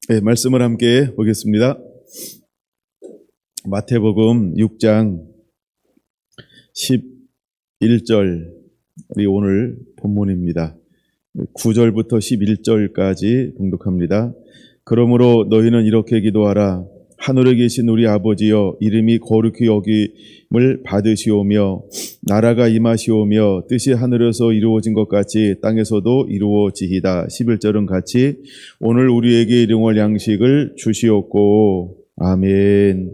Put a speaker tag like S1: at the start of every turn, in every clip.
S1: 네, 말씀을 함께 보겠습니다. 마태복음 6장 11절이 오늘 본문입니다. 9절부터 11절까지 봉독합니다. 그러므로 너희는 이렇게 기도하라. 하늘에 계신 우리 아버지여, 이름이 거룩히 여김을 받으시오며 나라가 임하시오며 뜻이 하늘에서 이루어진 것 같이 땅에서도 이루어지이다. 11절은 같이 오늘 우리에게 일용할 양식을 주시옵고. 아멘.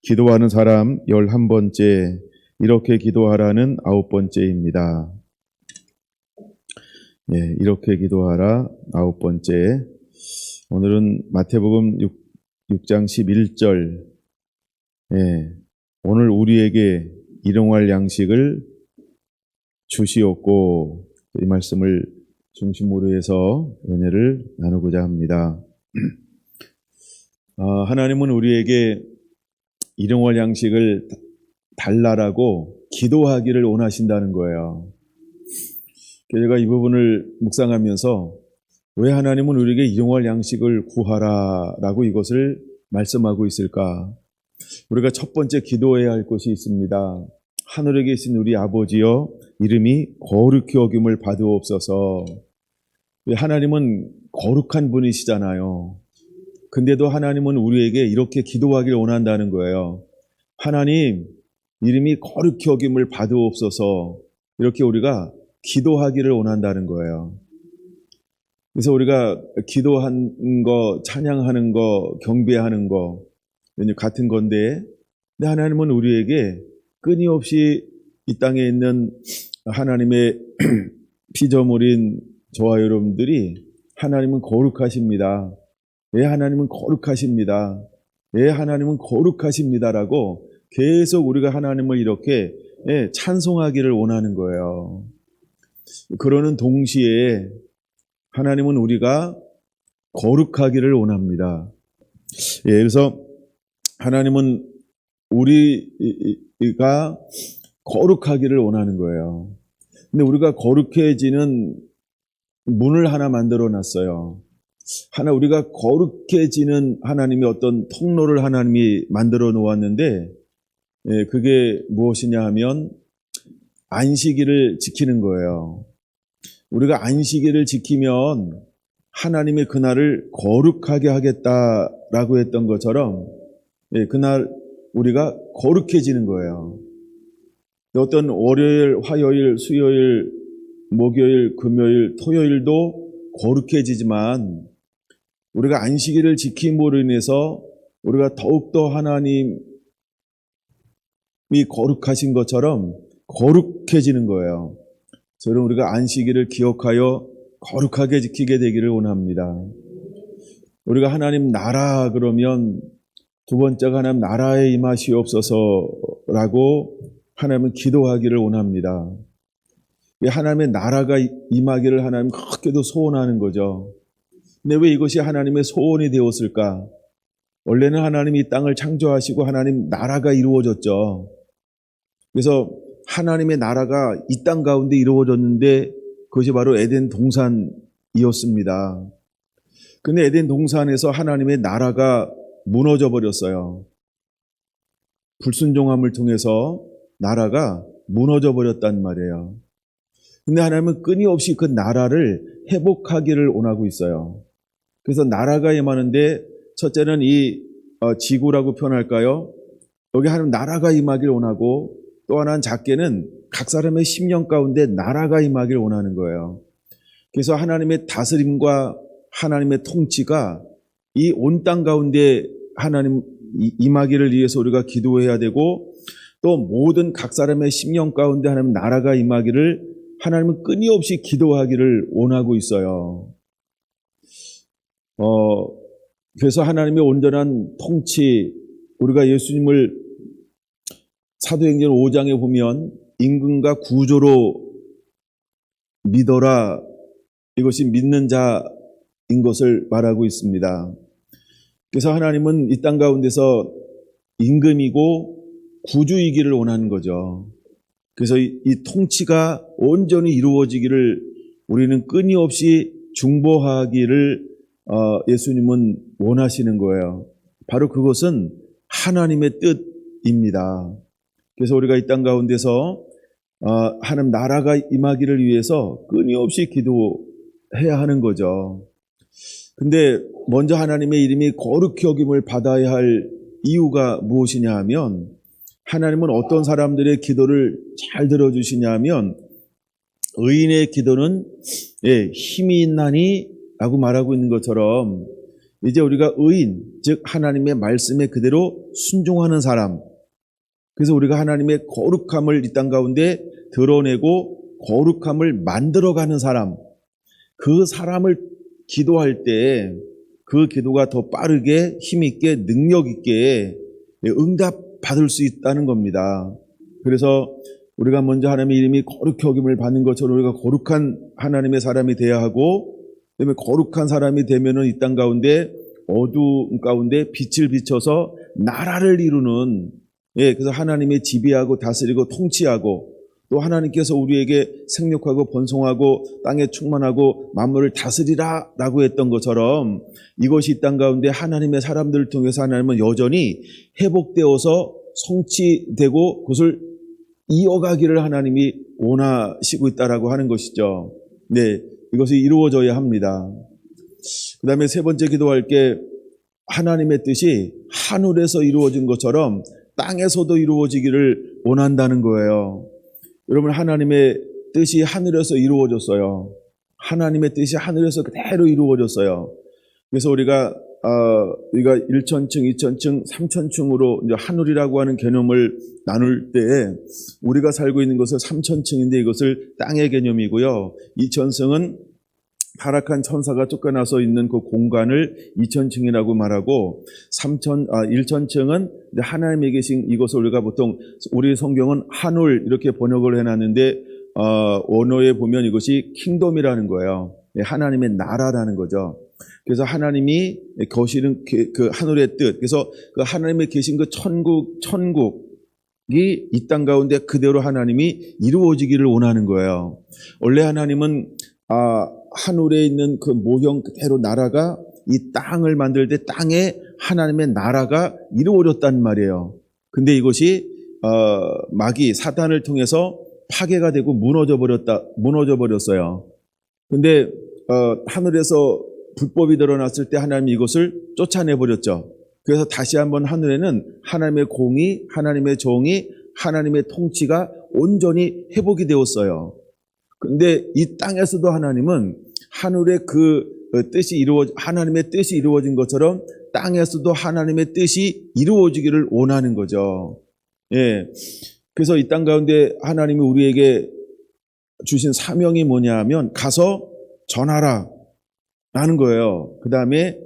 S1: 기도하는 사람 11번째, 이렇게 기도하라는 9번째입니다. 예, 이렇게 기도하라 9번째. 오늘은 마태복음 6장 11절. 예, 오늘 우리에게 일용할 양식을 주시옵고, 이 말씀을 중심으로 해서 은혜를 나누고자 합니다. 하나님은 우리에게 일용할 양식을 달라라고 기도하기를 원하신다는 거예요. 제가 이 부분을 묵상하면서 왜 하나님은 우리에게 일용할 양식을 구하라라고 이것을 말씀하고 있을까? 우리가 첫 번째 기도해야 할 것이 있습니다. 하늘에 계신 우리 아버지여, 이름이 거룩히 여김을 받으옵소서. 하나님은 거룩한 분이시잖아요. 근데도 하나님은 우리에게 이렇게 기도하기를 원한다는 거예요. 하나님, 이름이 거룩히 여김을 받으옵소서. 이렇게 우리가 기도하기를 원한다는 거예요. 그래서 우리가 기도하는 거, 찬양하는 거, 경배하는 거 같은 건데, 근데 하나님은 우리에게 끊임없이 이 땅에 있는 하나님의 피조물인 저와 여러분들이 하나님은 거룩하십니다. 예, 하나님은 거룩하십니다. 예, 하나님은 거룩하십니다라고 계속 우리가 하나님을 이렇게 찬송하기를 원하는 거예요. 그러는 동시에 하나님은 우리가 거룩하기를 원합니다. 예, 그래서 하나님은 우리가 거룩하기를 원하는 거예요. 근데 우리가 거룩해지는 문을 하나 만들어 놨어요. 우리가 거룩해지는 하나님의 어떤 통로를 하나님이 만들어 놓았는데, 예, 그게 무엇이냐 하면 안식일을 지키는 거예요. 우리가 안식일을 지키면 하나님의 그날을 거룩하게 하겠다라고 했던 것처럼, 예, 그날 우리가 거룩해지는 거예요. 어떤 월요일, 화요일, 수요일, 목요일, 금요일, 토요일도 거룩해지지만 우리가 안식일을 지킴으로 인해서 우리가 더욱더 하나님이 거룩하신 것처럼 거룩해지는 거예요. 저는 우리가 안식일을 기억하여 거룩하게 지키게 되기를 원합니다. 우리가 하나님 나라 그러면 두 번째가 하나님 나라에 임하시옵소서라고 하나님은 기도하기를 원합니다. 하나님의 나라가 임하기를 하나님 크게도 소원하는 거죠. 근데 왜 이것이 하나님의 소원이 되었을까? 원래는 하나님이 이 땅을 창조하시고 하나님 나라가 이루어졌죠. 그래서 하나님의 나라가 이 땅 가운데 이루어졌는데 그것이 바로 에덴 동산이었습니다. 근데 에덴 동산에서 하나님의 나라가 무너져 버렸어요. 불순종함을 통해서 나라가 무너져 버렸단 말이에요. 근데 하나님은 끊임없이 그 나라를 회복하기를 원하고 있어요. 그래서 나라가 임하는데 첫째는 이 지구라고 표현할까요? 여기 하나님 나라가 임하기를 원하고, 또 하나는 작게는 각 사람의 심령 가운데 나라가 임하기를 원하는 거예요. 그래서 하나님의 다스림과 하나님의 통치가 이 온 땅 가운데 하나님 임하기를 위해서 우리가 기도해야 되고, 또 모든 각 사람의 심령 가운데 하나님 나라가 임하기를 하나님은 끊임없이 기도하기를 원하고 있어요. 그래서 하나님의 온전한 통치, 우리가 예수님을 사도행전 5장에 보면 임금과 구조로 믿어라, 이것이 믿는 자인 것을 말하고 있습니다. 그래서 하나님은 이 땅 가운데서 임금이고 구주이기를 원하는 거죠. 그래서 이 통치가 온전히 이루어지기를 우리는 끊임없이 중보하기를 예수님은 원하시는 거예요. 바로 그것은 하나님의 뜻입니다. 그래서 우리가 이 땅 가운데서 하나님 나라가 임하기를 위해서 끊임없이 기도해야 하는 거죠. 근데 먼저 하나님의 이름이 거룩히 여김을 받아야 할 이유가 무엇이냐 하면, 하나님은 어떤 사람들의 기도를 잘 들어주시냐 하면, 의인의 기도는 힘이 있나니 라고 말하고 있는 것처럼, 이제 우리가 의인, 즉 하나님의 말씀에 그대로 순종하는 사람, 그래서 우리가 하나님의 거룩함을 이 땅 가운데 드러내고 거룩함을 만들어가는 사람, 그 사람을 기도할 때 그 기도가 더 빠르게 힘있게 능력있게 응답받을 수 있다는 겁니다. 그래서 우리가 먼저 하나님의 이름이 거룩히 여김을 받는 것처럼 우리가 거룩한 하나님의 사람이 되어야 하고, 그다음에 거룩한 사람이 되면은 이 땅 가운데 어두움 가운데 빛을 비춰서 나라를 이루는, 그래서 하나님의 지배하고 다스리고 통치하고, 또 하나님께서 우리에게 생육하고 번성하고 땅에 충만하고 만물을 다스리라 라고 했던 것처럼, 이것이 이 땅 가운데 하나님의 사람들을 통해서 하나님은 여전히 회복되어서 성취되고 그것을 이어가기를 하나님이 원하시고 있다라고 하는 것이죠. 네, 이것이 이루어져야 합니다. 그 다음에 세 번째 기도할 게, 하나님의 뜻이 하늘에서 이루어진 것처럼 땅에서도 이루어지기를 원한다는 거예요. 여러분, 하나님의 뜻이 하늘에서 이루어졌어요. 하나님의 뜻이 하늘에서 그대로 이루어졌어요. 그래서 우리가 1천층, 2천층, 3천층으로 이제 하늘이라고 하는 개념을 나눌 때, 우리가 살고 있는 것은 3천층인데 이것을 땅의 개념이고요. 2천층은 타락한 천사가 쫓겨나서 있는 그 공간을 2천층이라고 말하고, 1천층은 하나님에 계신 이것을 우리가 보통 우리 성경은 하늘 이렇게 번역을 해놨는데, 원어에 보면 이것이 킹덤이라는 거예요. 하나님의 나라라는 거죠. 그래서 하나님이 거시는 그 하늘의 뜻, 그래서 그 하나님에 계신 그 천국이 이 땅 가운데 그대로 하나님이 이루어지기를 원하는 거예요. 원래 하나님은 하늘에 있는 그 모형 그대로 나라가 이 땅을 만들 때 땅에 하나님의 나라가 이루어졌단 말이에요. 근데 이것이 마귀 사탄을 통해서 파괴가 되고 무너져 버렸어요. 근데 하늘에서 불법이 드러났을 때 하나님이 이것을 쫓아내 버렸죠. 그래서 다시 한번 하늘에는 하나님의 공의, 하나님의 정의, 하나님의 통치가 온전히 회복이 되었어요. 근데 이 땅에서도 하나님은 하늘의 하나님의 뜻이 이루어진 것처럼 땅에서도 하나님의 뜻이 이루어지기를 원하는 거죠. 그래서 이 땅 가운데 하나님이 우리에게 주신 사명이 뭐냐 하면, 가서 전하라 라는 거예요. 그 다음에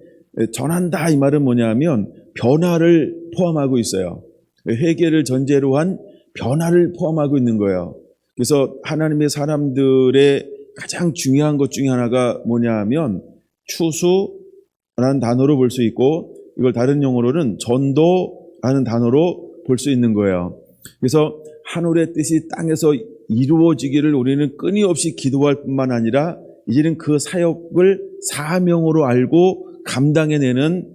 S1: 전한다 이 말은 뭐냐 하면 변화를 포함하고 있어요. 회개를 전제로 한 변화를 포함하고 있는 거예요. 그래서 하나님의 사람들의 가장 중요한 것 중에 하나가 뭐냐 하면 추수라는 단어로 볼 수 있고, 이걸 다른 용어로는 전도라는 단어로 볼 수 있는 거예요. 그래서 하늘의 뜻이 땅에서 이루어지기를 우리는 끊임없이 기도할 뿐만 아니라 이제는 그 사역을 사명으로 알고 감당해내는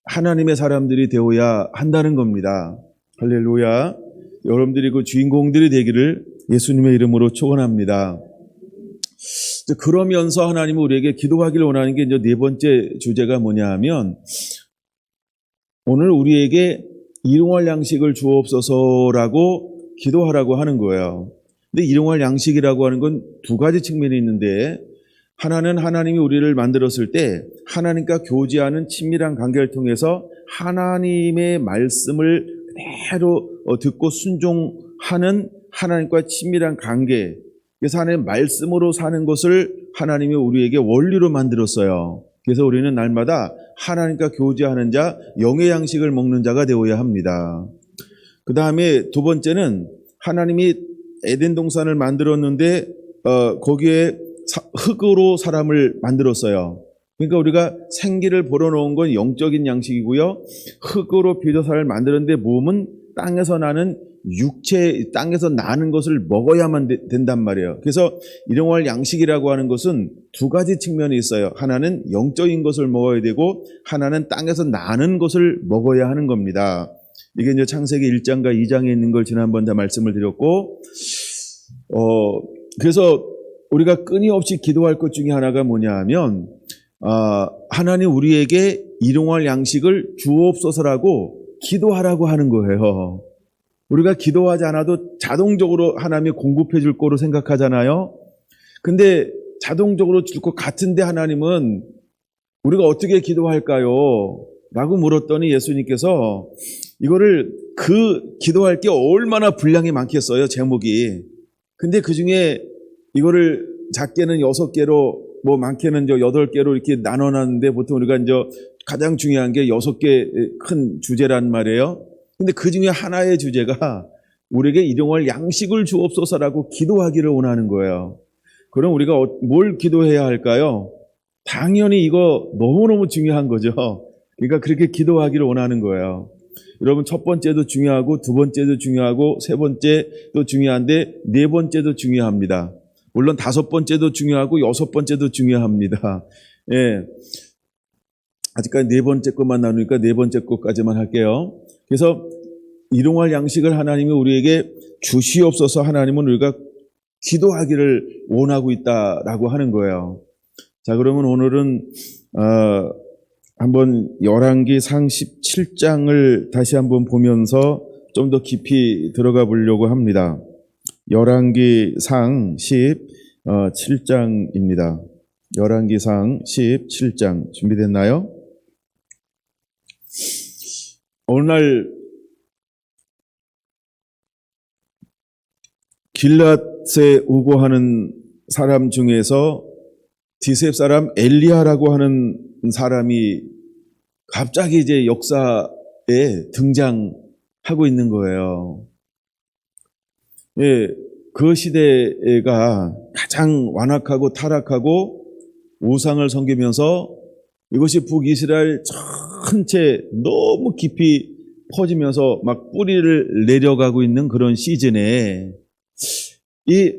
S1: 하나님의 사람들이 되어야 한다는 겁니다. 할렐루야. 여러분들이 그 주인공들이 되기를 예수님의 이름으로 축원합니다. 그러면서 하나님은 우리에게 기도하기를 원하는 게 이제 네 번째 주제가 뭐냐 하면, 오늘 우리에게 일용할 양식을 주옵소서라고 기도하라고 하는 거예요. 근데 일용할 양식이라고 하는 건 두 가지 측면이 있는데, 하나는 하나님이 우리를 만들었을 때 하나님과 교제하는 친밀한 관계를 통해서 하나님의 말씀을 그대로 듣고 순종하는 하나님과 친밀한 관계, 그래서 하나님의 말씀으로 사는 것을 하나님이 우리에게 원리로 만들었어요. 그래서 우리는 날마다 하나님과 교제하는 자, 영의 양식을 먹는 자가 되어야 합니다. 그 다음에 두 번째는 하나님이 에덴 동산을 만들었는데 거기에 흙으로 사람을 만들었어요. 그러니까 우리가 생기를 불어넣은 건 영적인 양식이고요, 흙으로 빚어 사람을 만드는데 몸은 땅에서 나는 육체 땅에서 나는 것을 먹어야만 된단 말이에요. 그래서 일용할 양식이라고 하는 것은 두 가지 측면이 있어요. 하나는 영적인 것을 먹어야 되고 하나는 땅에서 나는 것을 먹어야 하는 겁니다. 이게 이제 창세기 1장과 2장에 있는 걸 지난번 다 말씀을 드렸고, 그래서 우리가 끊임없이 기도할 것 중에 하나가 뭐냐 하면, 하나님 우리에게 일용할 양식을 주옵소서라고 기도하라고 하는 거예요. 우리가 기도하지 않아도 자동적으로 하나님이 공급해 줄 거로 생각하잖아요. 근데 자동적으로 줄 것 같은데 하나님은 우리가 어떻게 기도할까요? 라고 물었더니 예수님께서 이거를 기도할 게 얼마나 분량이 많겠어요, 제목이. 근데 그 중에 이거를 작게는 6개로, 뭐 많게는 8개로 이렇게 나눠놨는데 보통 우리가 이제 가장 중요한 게 6개 큰 주제란 말이에요. 근데 그 중에 하나의 주제가 우리에게 일용할 양식을 주옵소서라고 기도하기를 원하는 거예요. 그럼 우리가 뭘 기도해야 할까요? 당연히 이거 너무너무 중요한 거죠. 그러니까 그렇게 기도하기를 원하는 거예요. 여러분, 첫 번째도 중요하고 두 번째도 중요하고 세 번째도 중요한데 네 번째도 중요합니다. 물론 다섯 번째도 중요하고 여섯 번째도 중요합니다. 예. 아직까지 네 번째 것만 나누니까 네 번째 것까지만 할게요. 그래서 일용할 양식을 하나님이 우리에게 주시옵소서. 하나님은 우리가 기도하기를 원하고 있다라고 하는 거예요. 자, 그러면 오늘은 한번 열왕기상 17장을 다시 한번 보면서 좀 더 깊이 들어가 보려고 합니다. 열왕기상 17장입니다. 열왕기상 17장 준비됐나요? 오늘 길앗에 우고하는 사람 중에서 디셉 사람 엘리야라고 하는 사람이 갑자기 이제 역사에 등장하고 있는 거예요. 예, 그 시대가 가장 완악하고 타락하고 우상을 섬기면서 이것이 북이스라엘 전체 너무 깊이 퍼지면서 막 뿌리를 내려가고 있는 그런 시즌에 이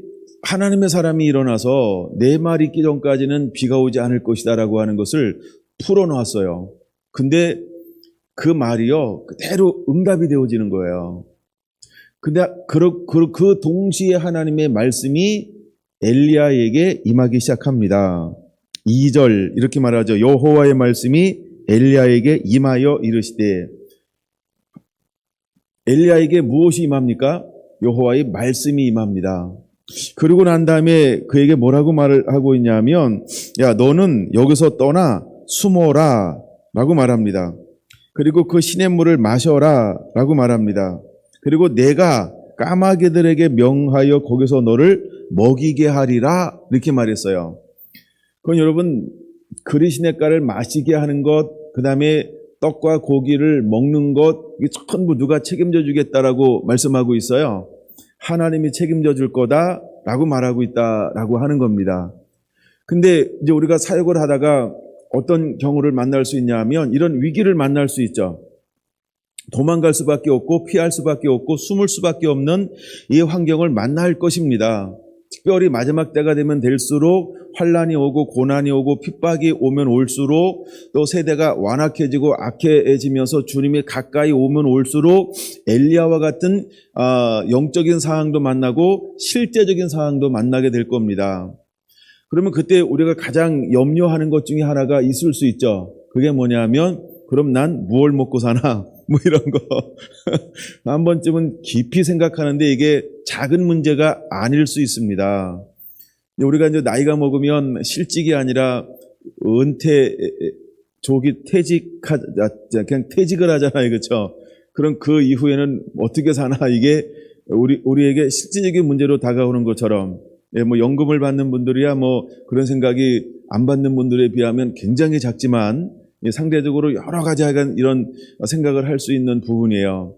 S1: 하나님의 사람이 일어나서 내 말 있기 전까지는 비가 오지 않을 것이다라고 하는 것을 풀어놓았어요. 근데 그 말이요 그대로 응답이 되어지는 거예요. 근데 그 동시에 하나님의 말씀이 엘리야에게 임하기 시작합니다. 2절 이렇게 말하죠. 여호와의 말씀이 엘리야에게 임하여 이르시되. 엘리야에게 무엇이 임합니까? 여호와의 말씀이 임합니다. 그러고 난 다음에 그에게 뭐라고 말을 하고 있냐면, 야, 너는 여기서 떠나 숨어라 라고 말합니다. 그리고 그 시냇물을 마셔라 라고 말합니다. 그리고 내가 까마귀들에게 명하여 거기서 너를 먹이게 하리라 이렇게 말했어요. 그건 여러분, 그리시냇가를 마시게 하는 것, 그 다음에 떡과 고기를 먹는 것, 이게 전부 누가 책임져 주겠다라고 말씀하고 있어요. 하나님이 책임져 줄 거다라고 말하고 있다라고 하는 겁니다. 근데 이제 우리가 사역을 하다가 어떤 경우를 만날 수 있냐 하면 이런 위기를 만날 수 있죠. 도망갈 수밖에 없고 피할 수밖에 없고 숨을 수밖에 없는 이 환경을 만날 것입니다. 특별히 마지막 때가 되면 될수록 환난이 오고 고난이 오고 핍박이 오면 올수록 또 세대가 완악해지고 악해지면서 주님이 가까이 오면 올수록 엘리야와 같은 영적인 상황도 만나고 실제적인 상황도 만나게 될 겁니다. 그러면 그때 우리가 가장 염려하는 것 중에 하나가 있을 수 있죠. 그게 뭐냐면 그럼 난 무얼 먹고 사나? 뭐 이런 거. 한 번쯤은 깊이 생각하는데 이게 작은 문제가 아닐 수 있습니다. 우리가 이제 나이가 먹으면 실직이 아니라 그냥 퇴직을 하잖아요. 그렇죠? 그럼 그 이후에는 어떻게 사나 이게 우리에게 실질적인 문제로 다가오는 것처럼 뭐 연금을 받는 분들이야 뭐 그런 생각이 안 받는 분들에 비하면 굉장히 작지만 상대적으로 여러 가지 이런 생각을 할 수 있는 부분이에요.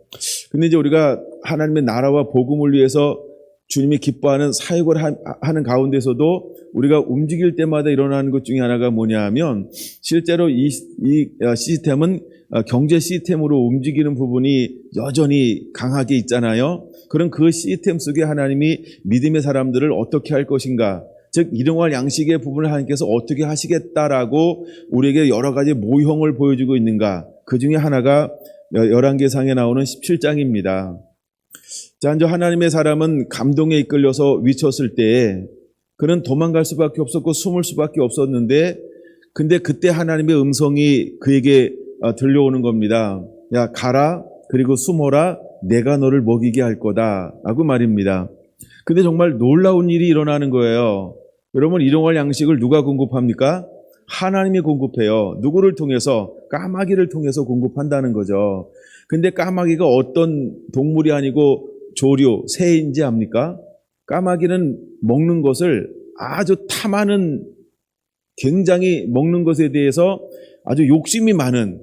S1: 근데 이제 우리가 하나님의 나라와 복음을 위해서 주님이 기뻐하는 사역을 하는 가운데서도 우리가 움직일 때마다 일어나는 것 중에 하나가 뭐냐 하면 실제로 이 시스템은 경제 시스템으로 움직이는 부분이 여전히 강하게 있잖아요. 그런 그 시스템 속에 하나님이 믿음의 사람들을 어떻게 할 것인가, 즉 일용할 양식의 부분을 하나님께서 어떻게 하시겠다라고 우리에게 여러 가지 모형을 보여주고 있는가. 그 중에 하나가 열왕기상에 나오는 17장입니다. 자, 이제 하나님의 사람은 감동에 이끌려서 외쳤을 때 그는 도망갈 수밖에 없었고 숨을 수밖에 없었는데, 근데 그때 하나님의 음성이 그에게 들려오는 겁니다. 야, 가라, 그리고 숨어라, 내가 너를 먹이게 할 거다 라고 말입니다. 근데 정말 놀라운 일이 일어나는 거예요. 여러분, 일용할 양식을 누가 공급합니까? 하나님이 공급해요. 누구를 통해서? 까마귀를 통해서 공급한다는 거죠. 근데 까마귀가 어떤 동물이 아니고 조류, 새인지 압니까? 까마귀는 먹는 것을 아주 탐하는, 굉장히 먹는 것에 대해서 아주 욕심이 많은,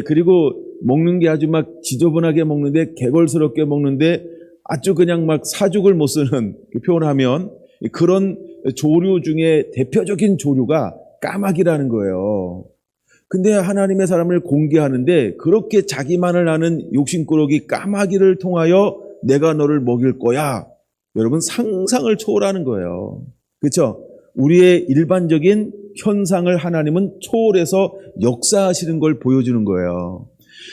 S1: 그리고 먹는 게 아주 막 지저분하게 먹는데, 개걸스럽게 먹는데 아주 그냥 막 사죽을 못 쓰는, 표현하면 그런 조류 중에 대표적인 조류가 까마귀라는 거예요. 근데 하나님의 사람을 공개하는데 그렇게 자기만을 아는 욕심꾸러기 까마귀를 통하여 내가 너를 먹일 거야. 여러분, 상상을 초월하는 거예요. 그렇죠? 우리의 일반적인 현상을 하나님은 초월해서 역사하시는 걸 보여주는 거예요.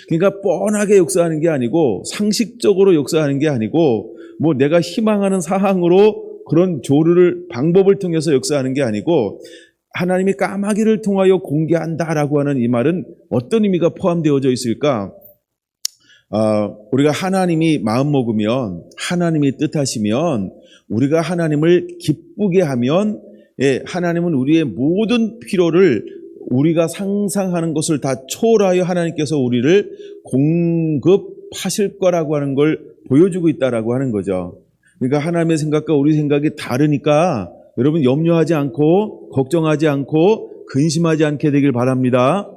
S1: 그러니까 뻔하게 역사하는 게 아니고, 상식적으로 역사하는 게 아니고, 뭐 내가 희망하는 사항으로 그런 조류를, 방법을 통해서 역사하는 게 아니고, 하나님이 까마귀를 통하여 공개한다라고 하는 이 말은 어떤 의미가 포함되어져 있을까? 우리가 하나님이 마음먹으면, 하나님이 뜻하시면, 우리가 하나님을 기쁘게 하면, 하나님은 우리의 모든 필요를 우리가 상상하는 것을 다 초월하여 하나님께서 우리를 공급하실 거라고 하는 걸 보여주고 있다라고 하는 거죠. 그러니까 하나님의 생각과 우리 생각이 다르니까 여러분, 염려하지 않고 걱정하지 않고 근심하지 않게 되길 바랍니다.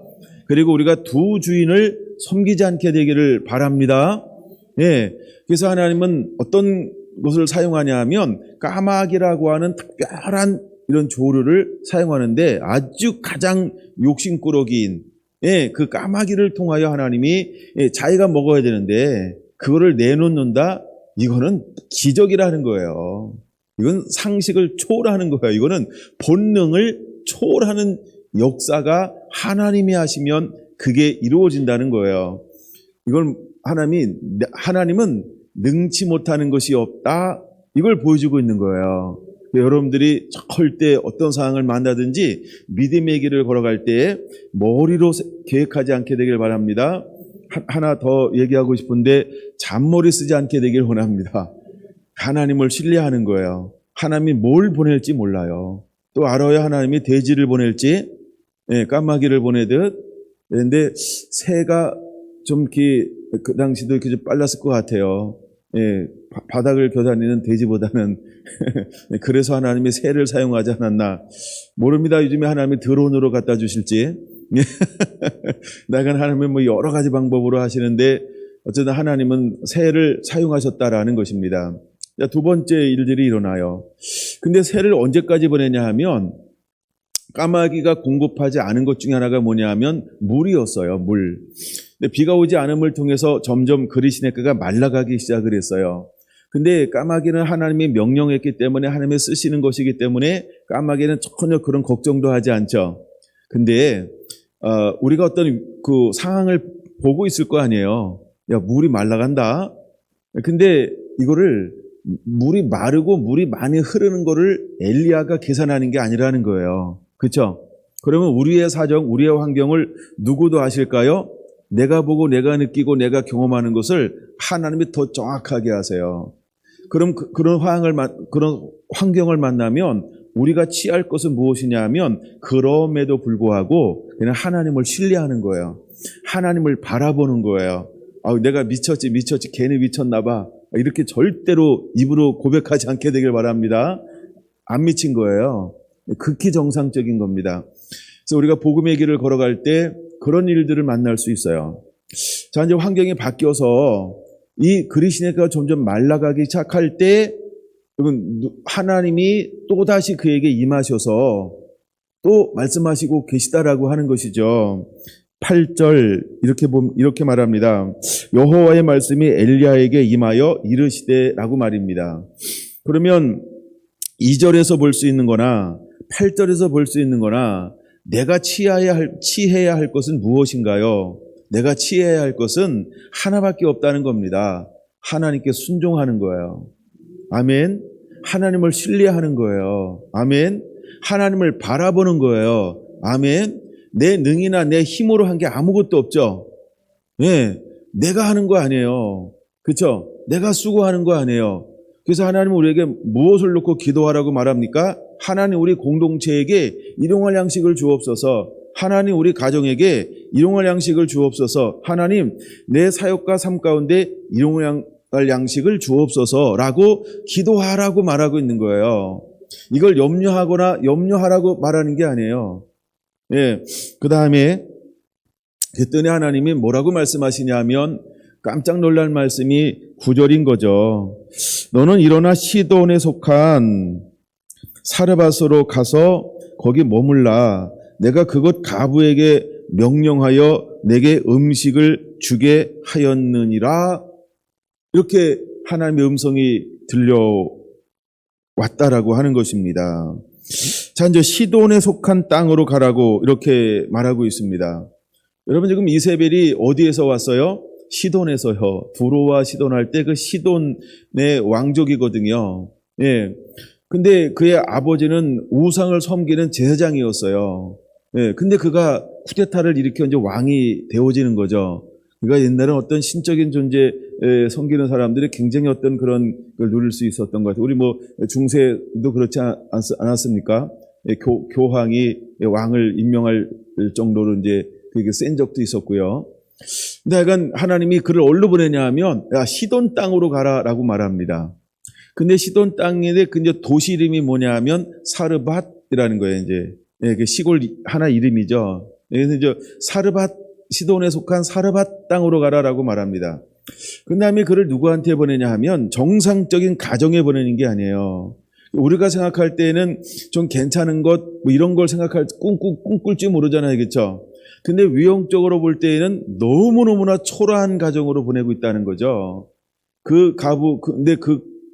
S1: 그리고 우리가 두 주인을 섬기지 않게 되기를 바랍니다. 그래서 하나님은 어떤 것을 사용하냐 하면 까마귀라고 하는 특별한 이런 조류를 사용하는데, 아주 가장 욕심꾸러기인 그 까마귀를 통하여 하나님이 자기가 먹어야 되는데 그거를 내놓는다. 이거는 기적이라는 거예요. 이건 상식을 초월하는 거예요. 이거는 본능을 초월하는 역사가 하나님이 하시면 그게 이루어진다는 거예요. 이걸 하나님은 능치 못하는 것이 없다, 이걸 보여주고 있는 거예요. 여러분들이 절대 어떤 상황을 만나든지 믿음의 길을 걸어갈 때 머리로 계획하지 않게 되길 바랍니다. 하나 더 얘기하고 싶은데, 잔머리 쓰지 않게 되길 원합니다. 하나님을 신뢰하는 거예요. 하나님이 뭘 보낼지 몰라요. 또 알아야 하나님이 돼지를 보낼지, 까마귀를 보내듯. 그런데 새가 좀 이렇게 그 당시도 이렇게 좀 빨랐을 것 같아요. 바닥을 겨다니는 돼지보다는. 그래서 하나님이 새를 사용하지 않았나 모릅니다. 요즘에 하나님이 드론으로 갖다 주실지. 나간 하나님은 뭐 여러 가지 방법으로 하시는데, 어쨌든 하나님은 새를 사용하셨다라는 것입니다. 자, 두 번째 일들이 일어나요. 근데 새를 언제까지 보내냐 하면, 까마귀가 공급하지 않은 것 중에 하나가 뭐냐 하면 물이었어요. 물. 근데 비가 오지 않음을 통해서 점점 그리시네크가 말라가기 시작을 했어요. 근데 까마귀는 하나님이 명령했기 때문에, 하나님이 쓰시는 것이기 때문에 까마귀는 전혀 그런 걱정도 하지 않죠. 근데 우리가 어떤 그 상황을 보고 있을 거 아니에요. 야, 물이 말라간다. 근데 이거를 물이 마르고 물이 많이 흐르는 거를 엘리야가 계산하는 게 아니라는 거예요. 그렇죠? 그러면 우리의 사정, 우리의 환경을 누구도 아실까요? 내가 보고 내가 느끼고 내가 경험하는 것을 하나님이 더 정확하게 하세요. 그럼 그런 환경을 만나면 우리가 취할 것은 무엇이냐 하면, 그럼에도 불구하고 그냥 하나님을 신뢰하는 거예요. 하나님을 바라보는 거예요. 내가 미쳤지 걔는 미쳤나 봐, 이렇게 절대로 입으로 고백하지 않게 되길 바랍니다. 안 미친 거예요. 극히 정상적인 겁니다. 그래서 우리가 복음의 길을 걸어갈 때 그런 일들을 만날 수 있어요. 자, 이제 환경이 바뀌어서 이 그리시네크가 점점 말라가기 시작할 때, 하나님이 또다시 그에게 임하셔서 또 말씀하시고 계시다라고 하는 것이죠. 8절 이렇게 말합니다. 여호와의 말씀이 엘리야에게 임하여 이르시되라고 말입니다. 그러면 2절에서 볼 수 있는 거나 8절에서 볼 수 있는 거나 내가 취해야 할 것은 무엇인가요? 내가 취해야 할 것은 하나밖에 없다는 겁니다. 하나님께 순종하는 거예요. 아멘. 하나님을 신뢰하는 거예요. 아멘. 하나님을 바라보는 거예요. 아멘. 내 능이나 내 힘으로 한 게 아무것도 없죠. 예, 내가 하는 거 아니에요. 그렇죠? 내가 수고하는 거 아니에요. 그래서 하나님은 우리에게 무엇을 놓고 기도하라고 말합니까? 하나님 우리 공동체에게 일용할 양식을 주옵소서. 하나님 우리 가정에게 일용할 양식을 주옵소서. 하나님 내 사역과 삶 가운데 일용할 양식을 주옵소서라고 기도하라고 말하고 있는 거예요. 이걸 염려하라고 말하는 게 아니에요. 예, 그 다음에 그랬더니 하나님이 뭐라고 말씀하시냐면 깜짝 놀랄 말씀이 9절인 거죠. 너는 일어나 시돈에 속한 사르밧으로 가서 거기 머물라. 내가 그곳 가부에게 명령하여 내게 음식을 주게 하였느니라. 이렇게 하나님의 음성이 들려왔다라고 하는 것입니다. 자, 이제 시돈에 속한 땅으로 가라고 이렇게 말하고 있습니다. 여러분 지금 이세벨이 어디에서 왔어요? 시돈에서요. 두로와 시돈 할 때 그 시돈의 왕족이거든요. 예. 근데 그의 아버지는 우상을 섬기는 제사장이었어요. 예. 근데 그가 쿠데타를 일으켜 이제 왕이 되어지는 거죠. 그가 옛날에는 어떤 신적인 존재 섬기는 사람들이 굉장히 어떤 그런 걸 누릴 수 있었던 것 같아요. 우리 뭐 중세도 그렇지 않았습니까? 교황이 왕을 임명할 정도로 이제 그게 센 적도 있었고요. 근데 약간 하나님이 그를 어디로 보내냐 하면 시돈 땅으로 가라라고 말합니다. 근데 시돈 땅인데 그 이제 도시 이름이 뭐냐 하면 사르밧이라는 거예요. 이제 그 시골 하나 이름이죠. 그래서 이제 시돈에 속한 사르밧 땅으로 가라라고 말합니다. 그 다음에 그를 누구한테 보내냐 하면 정상적인 가정에 보내는 게 아니에요. 우리가 생각할 때는 좀 괜찮은 것, 뭐 이런 걸 꿈꿀지 모르잖아요. 그렇죠? 근데 위형적으로 볼 때에는 너무너무나 초라한 가정으로 보내고 있다는 거죠.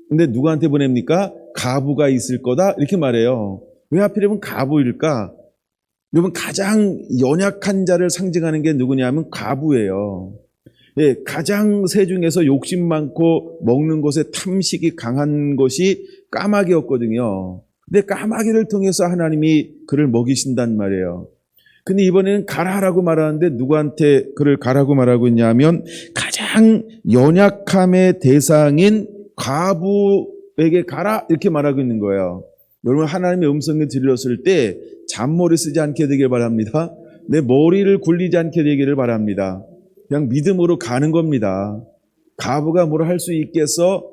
S1: 근데 누구한테 보냅니까? 가부가 있을 거다? 이렇게 말해요. 왜 하필이면 가부일까? 여러분, 가장 연약한 자를 상징하는 게 누구냐면 가부예요. 예, 가장 새 중에서 욕심 많고 먹는 것에 탐식이 강한 것이 까마귀였거든요. 근데 까마귀를 통해서 하나님이 그를 먹이신단 말이에요. 근데 이번에는 가라라고 말하는데 누구한테 그를 가라고 말하고 있냐면 가장 연약함의 대상인 과부에게 가라 이렇게 말하고 있는 거예요. 여러분 하나님의 음성을 들렸을 때 잔머리 쓰지 않게 되길 바랍니다. 내 머리를 굴리지 않게 되기를 바랍니다. 그냥 믿음으로 가는 겁니다. 과부가 뭘 할 수 있겠어?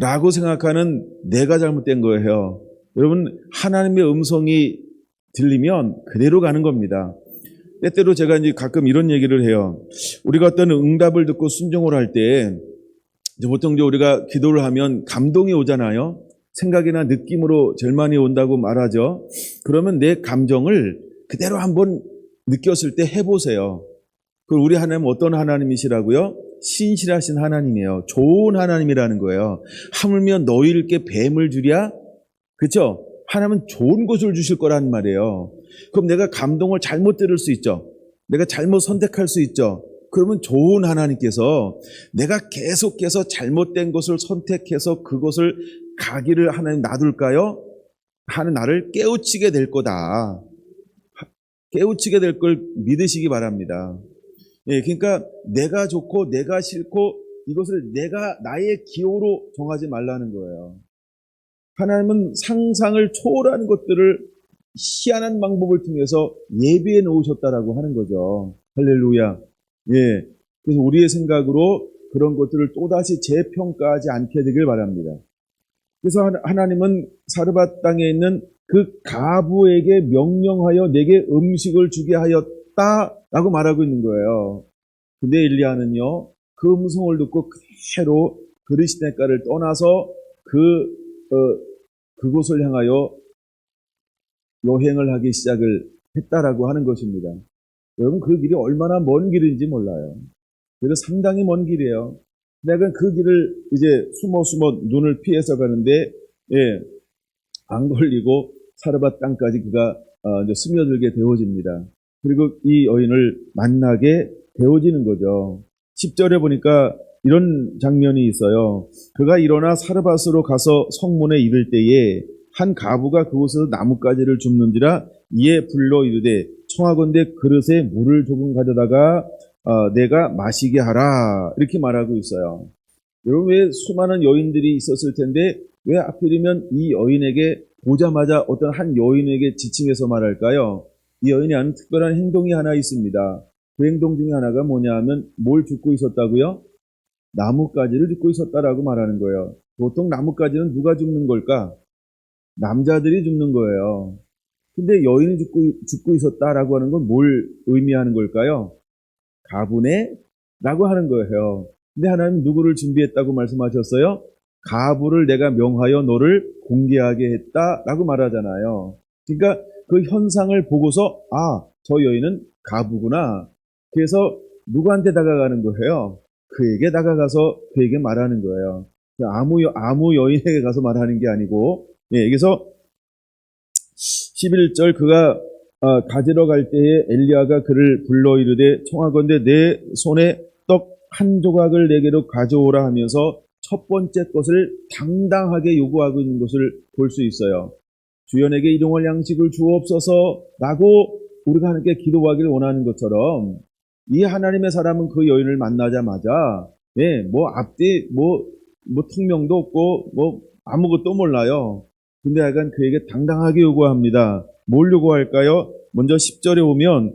S1: 라고 생각하는 내가 잘못된 거예요. 여러분 하나님의 음성이 들리면 그대로 가는 겁니다. 때때로 제가 이제 가끔 이런 얘기를 해요. 우리가 어떤 응답을 듣고 순종을 할 때 보통 우리가 기도를 하면 감동이 오잖아요. 생각이나 느낌으로 제일 많이 온다고 말하죠. 그러면 내 감정을 그대로 한번 느꼈을 때 해보세요. 그리고 우리 하나님은 어떤 하나님이시라고요? 신실하신 하나님이에요. 좋은 하나님이라는 거예요. 하물며 너희에게 뱀을 주랴? 그렇죠? 하나님은 좋은 것을 주실 거란 말이에요. 그럼 내가 감동을 잘못 들을 수 있죠. 내가 잘못 선택할 수 있죠. 그러면 좋은 하나님께서 내가 계속해서 잘못된 것을 선택해서 그것을 가기를 하나님 놔둘까요? 하는 나를 깨우치게 될 거다. 깨우치게 될 걸 믿으시기 바랍니다. 예, 그러니까 내가 좋고 내가 싫고 이것을 내가 나의 기호로 정하지 말라는 거예요. 하나님은 상상을 초월한 것들을 희한한 방법을 통해서 예비해 놓으셨다라고 하는 거죠. 할렐루야. 예. 그래서 우리의 생각으로 그런 것들을 또다시 재평가하지 않게 되길 바랍니다. 그래서 하나님은 사르밧 땅에 있는 그 가부에게 명령하여 내게 음식을 주게 하였다라고 말하고 있는 거예요. 근데 엘리야는요, 그 음성을 듣고 그대로 그리스도가를 떠나서 그곳을 향하여 여행을 하기 시작을 했다라고 하는 것입니다. 여러분 그 길이 얼마나 먼 길인지 몰라요. 그래서 상당히 먼 길이에요. 내가 그 길을 이제 숨어 눈을 피해서 가는데 예, 안 걸리고 사르밧 땅까지 그가 이제 스며들게 되어집니다. 그리고 이 여인을 만나게 되어지는 거죠. 10절에 보니까 이런 장면이 있어요. 그가 일어나 사르밧으로 가서 성문에 이를 때에 한 가부가 그곳에서 나뭇가지를 줍는지라 이에 불러 이르되 청하건대 그릇에 물을 조금 가져다가 내가 마시게 하라 이렇게 말하고 있어요. 여러분 왜 수많은 여인들이 있었을 텐데 왜 하필이면 이 여인에게 보자마자 어떤 한 여인에게 지칭해서 말할까요? 이 여인이 하는 특별한 행동이 하나 있습니다. 그 행동 중에 하나가 뭐냐 하면 뭘 줍고 있었다고요? 나뭇가지를 줍고 있었다라고 말하는 거예요. 보통 나뭇가지는 누가 줍는 걸까? 남자들이 줍는 거예요. 근데 여인이 줍고 있었다라고 하는 건 뭘 의미하는 걸까요? 가분해? 라고 하는 거예요. 근데 하나님 누구를 준비했다고 말씀하셨어요? 가부를 내가 명하여 너를 공개하게 했다라고 말하잖아요. 그러니까 그 현상을 보고서 저 여인은 가부구나. 그래서 누구한테 다가가는 거예요? 그에게 다가가서 그에게 말하는 거예요. 아무 여인에게 가서 말하는 게 아니고 여기서 11절 그가 가지러 갈 때에 엘리야가 그를 불러 이르되 청하건대 내 손에 떡 한 조각을 내게로 가져오라 하면서 첫 번째 것을 당당하게 요구하고 있는 것을 볼 수 있어요. 주연에게 일용할 양식을 주옵소서라고 우리가 하나님께 기도하기를 원하는 것처럼 이 하나님의 사람은 그 여인을 만나자마자 앞뒤 특명도 없고 아무것도 몰라요. 근데 약간 그에게 당당하게 요구합니다. 뭘 요구할까요? 먼저 10절에 오면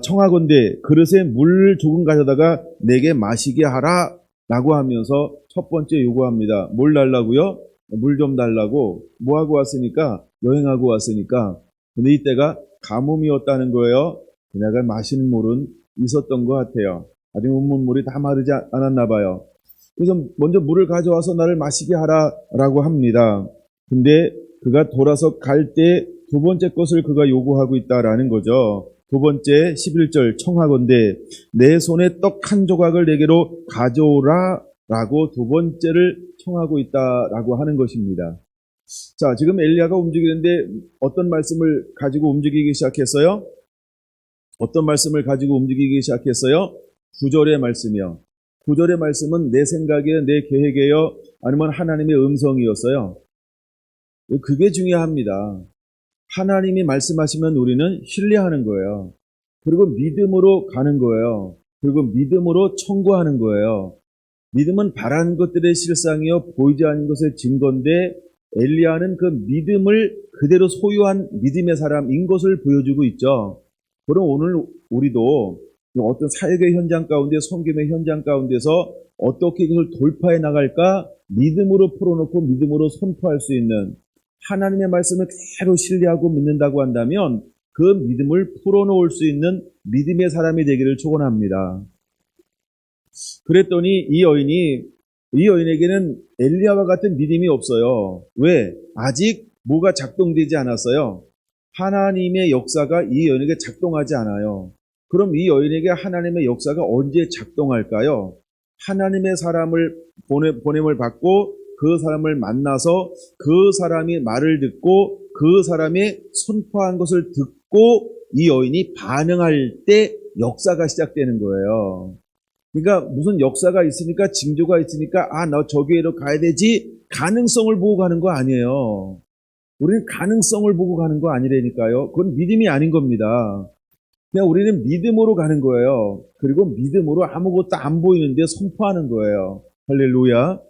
S1: 청하건대 그릇에 물 조금 가져다가 내게 마시게 하라 라고 하면서 첫 번째 요구합니다. 뭘 달라고요? 물 좀 달라고. 뭐하고 왔으니까? 여행하고 왔으니까. 근데 이때가 가뭄이었다는 거예요. 그녀가 마시는 물은 있었던 것 같아요. 아직 문물이 다 마르지 않았나 봐요. 그래서 먼저 물을 가져와서 나를 마시게 하라라고 합니다. 근데 그가 돌아서 갈 때 두 번째 것을 그가 요구하고 있다라는 거죠. 두 번째 11절 청하건대 내 손에 떡 한 조각을 내게로 가져오라 라고 두 번째를 청하고 있다라고 하는 것입니다. 자, 지금 엘리야가 움직이는데 어떤 말씀을 가지고 움직이기 시작했어요? 어떤 말씀을 가지고 움직이기 시작했어요? 9절의 말씀이요. 9절의 말씀은 내 생각에 내 계획에요 아니면 하나님의 음성이었어요. 그게 중요합니다. 하나님이 말씀하시면 우리는 신뢰하는 거예요. 그리고 믿음으로 가는 거예요. 그리고 믿음으로 청구하는 거예요. 믿음은 바라는 것들의 실상이요 보이지 않는 것의 증거인데 엘리야는 그 믿음을 그대로 소유한 믿음의 사람인 것을 보여주고 있죠. 그럼 오늘 우리도 어떤 사역의 현장 가운데 섬김의 현장 가운데서 어떻게 이것을 돌파해 나갈까 믿음으로 풀어놓고 믿음으로 선포할 수 있는 하나님의 말씀을 그대로 신뢰하고 믿는다고 한다면 그 믿음을 풀어놓을 수 있는 믿음의 사람이 되기를 축원합니다. 그랬더니 이 여인에게는 엘리야와 같은 믿음이 없어요. 왜? 아직 뭐가 작동되지 않았어요. 하나님의 역사가 이 여인에게 작동하지 않아요. 그럼 이 여인에게 하나님의 역사가 언제 작동할까요? 하나님의 사람을 보냄을 받고 그 사람을 만나서 그 사람이 말을 듣고 그 사람이 선포한 것을 듣고 이 여인이 반응할 때 역사가 시작되는 거예요. 그러니까 무슨 역사가 있으니까 징조가 있으니까 나 저기로 가야 되지 가능성을 보고 가는 거 아니에요. 우리는 가능성을 보고 가는 거 아니라니까요. 그건 믿음이 아닌 겁니다. 그냥 우리는 믿음으로 가는 거예요. 그리고 믿음으로 아무것도 안 보이는데 선포하는 거예요. 할렐루야.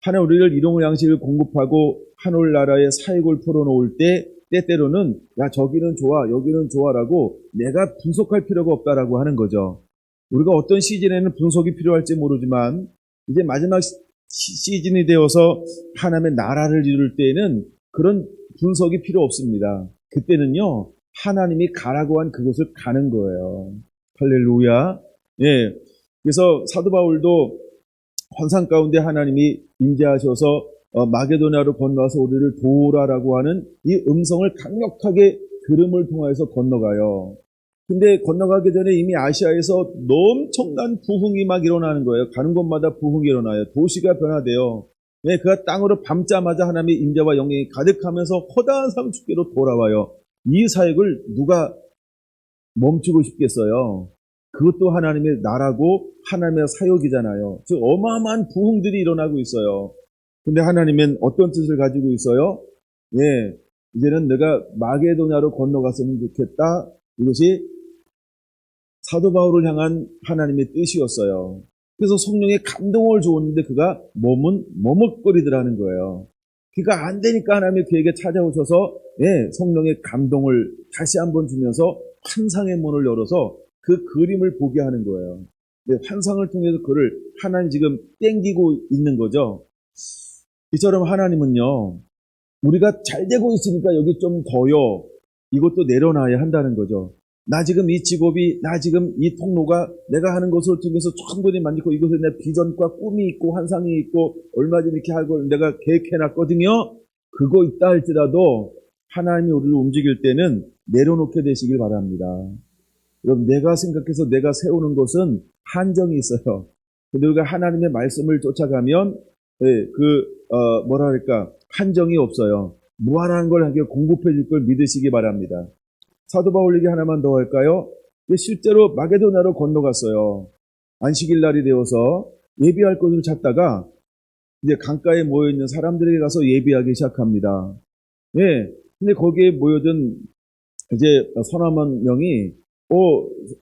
S1: 하나님 우리를 일용할 양식을 공급하고 하늘나라의 사역을 풀어놓을 때 때때로는 저기는 좋아 여기는 좋아라고 내가 분석할 필요가 없다라고 하는 거죠. 우리가 어떤 시즌에는 분석이 필요할지 모르지만 이제 마지막 시즌이 되어서 하나님의 나라를 이룰 때에는 그런 분석이 필요 없습니다. 그때는요 하나님이 가라고 한 그곳을 가는 거예요. 할렐루야. 그래서 사도 바울도 환상 가운데 하나님이 임재하셔서 마게도냐로 건너가서 우리를 도우라라고 하는 이 음성을 강력하게 들음을 통해서 건너가요. 근데 건너가기 전에 이미 아시아에서 엄청난 부흥이 막 일어나는 거예요. 가는 곳마다 부흥이 일어나요. 도시가 변화돼요. 네, 그가 땅으로 밟자마자 하나님의 인자와 영광이 가득하면서 허다한 삶 축제로 돌아와요. 이 사역을 누가 멈추고 싶겠어요? 그것도 하나님의 나라고 하나님의 사역이잖아요. 즉 어마어마한 부흥들이 일어나고 있어요. 근데 하나님은 어떤 뜻을 가지고 있어요? 예, 이제는 내가 마게도냐로 건너갔으면 좋겠다. 이것이 사도 바울을 향한 하나님의 뜻이었어요. 그래서 성령의 감동을 주었는데 그가 몸은 머뭇거리더라는 거예요. 그가 안 되니까 하나님이 그에게 찾아오셔서 성령의 감동을 다시 한번 주면서 환상의 문을 열어서 그 그림을 보게 하는 거예요. 환상을 통해서 그를 하나님 지금 땡기고 있는 거죠. 이처럼 하나님은요, 우리가 잘 되고 있으니까 여기 좀 더요. 이것도 내려놔야 한다는 거죠. 나 지금 이 직업이, 나 지금 이 통로가 내가 하는 것을 통해서 충분히 만들고 이것에 내 비전과 꿈이 있고 환상이 있고 얼마 전에 이렇게 하고 내가 계획해놨거든요. 그거 있다 할지라도 하나님이 우리를 움직일 때는 내려놓게 되시길 바랍니다. 여러분, 내가 생각해서 내가 세우는 것은 한정이 있어요. 근데 우리가 하나님의 말씀을 쫓아가면 한정이 없어요. 무한한 걸 하게 공급해 줄 걸 믿으시기 바랍니다. 사도 바울 얘기 하나만 더 할까요? 실제로 마게도냐로 건너갔어요. 안식일 날이 되어서 예비할 곳을 찾다가 이제 강가에 모여있는 사람들에게 가서 예비하기 시작합니다. 예. 근데 거기에 모여든 이제 서너 명이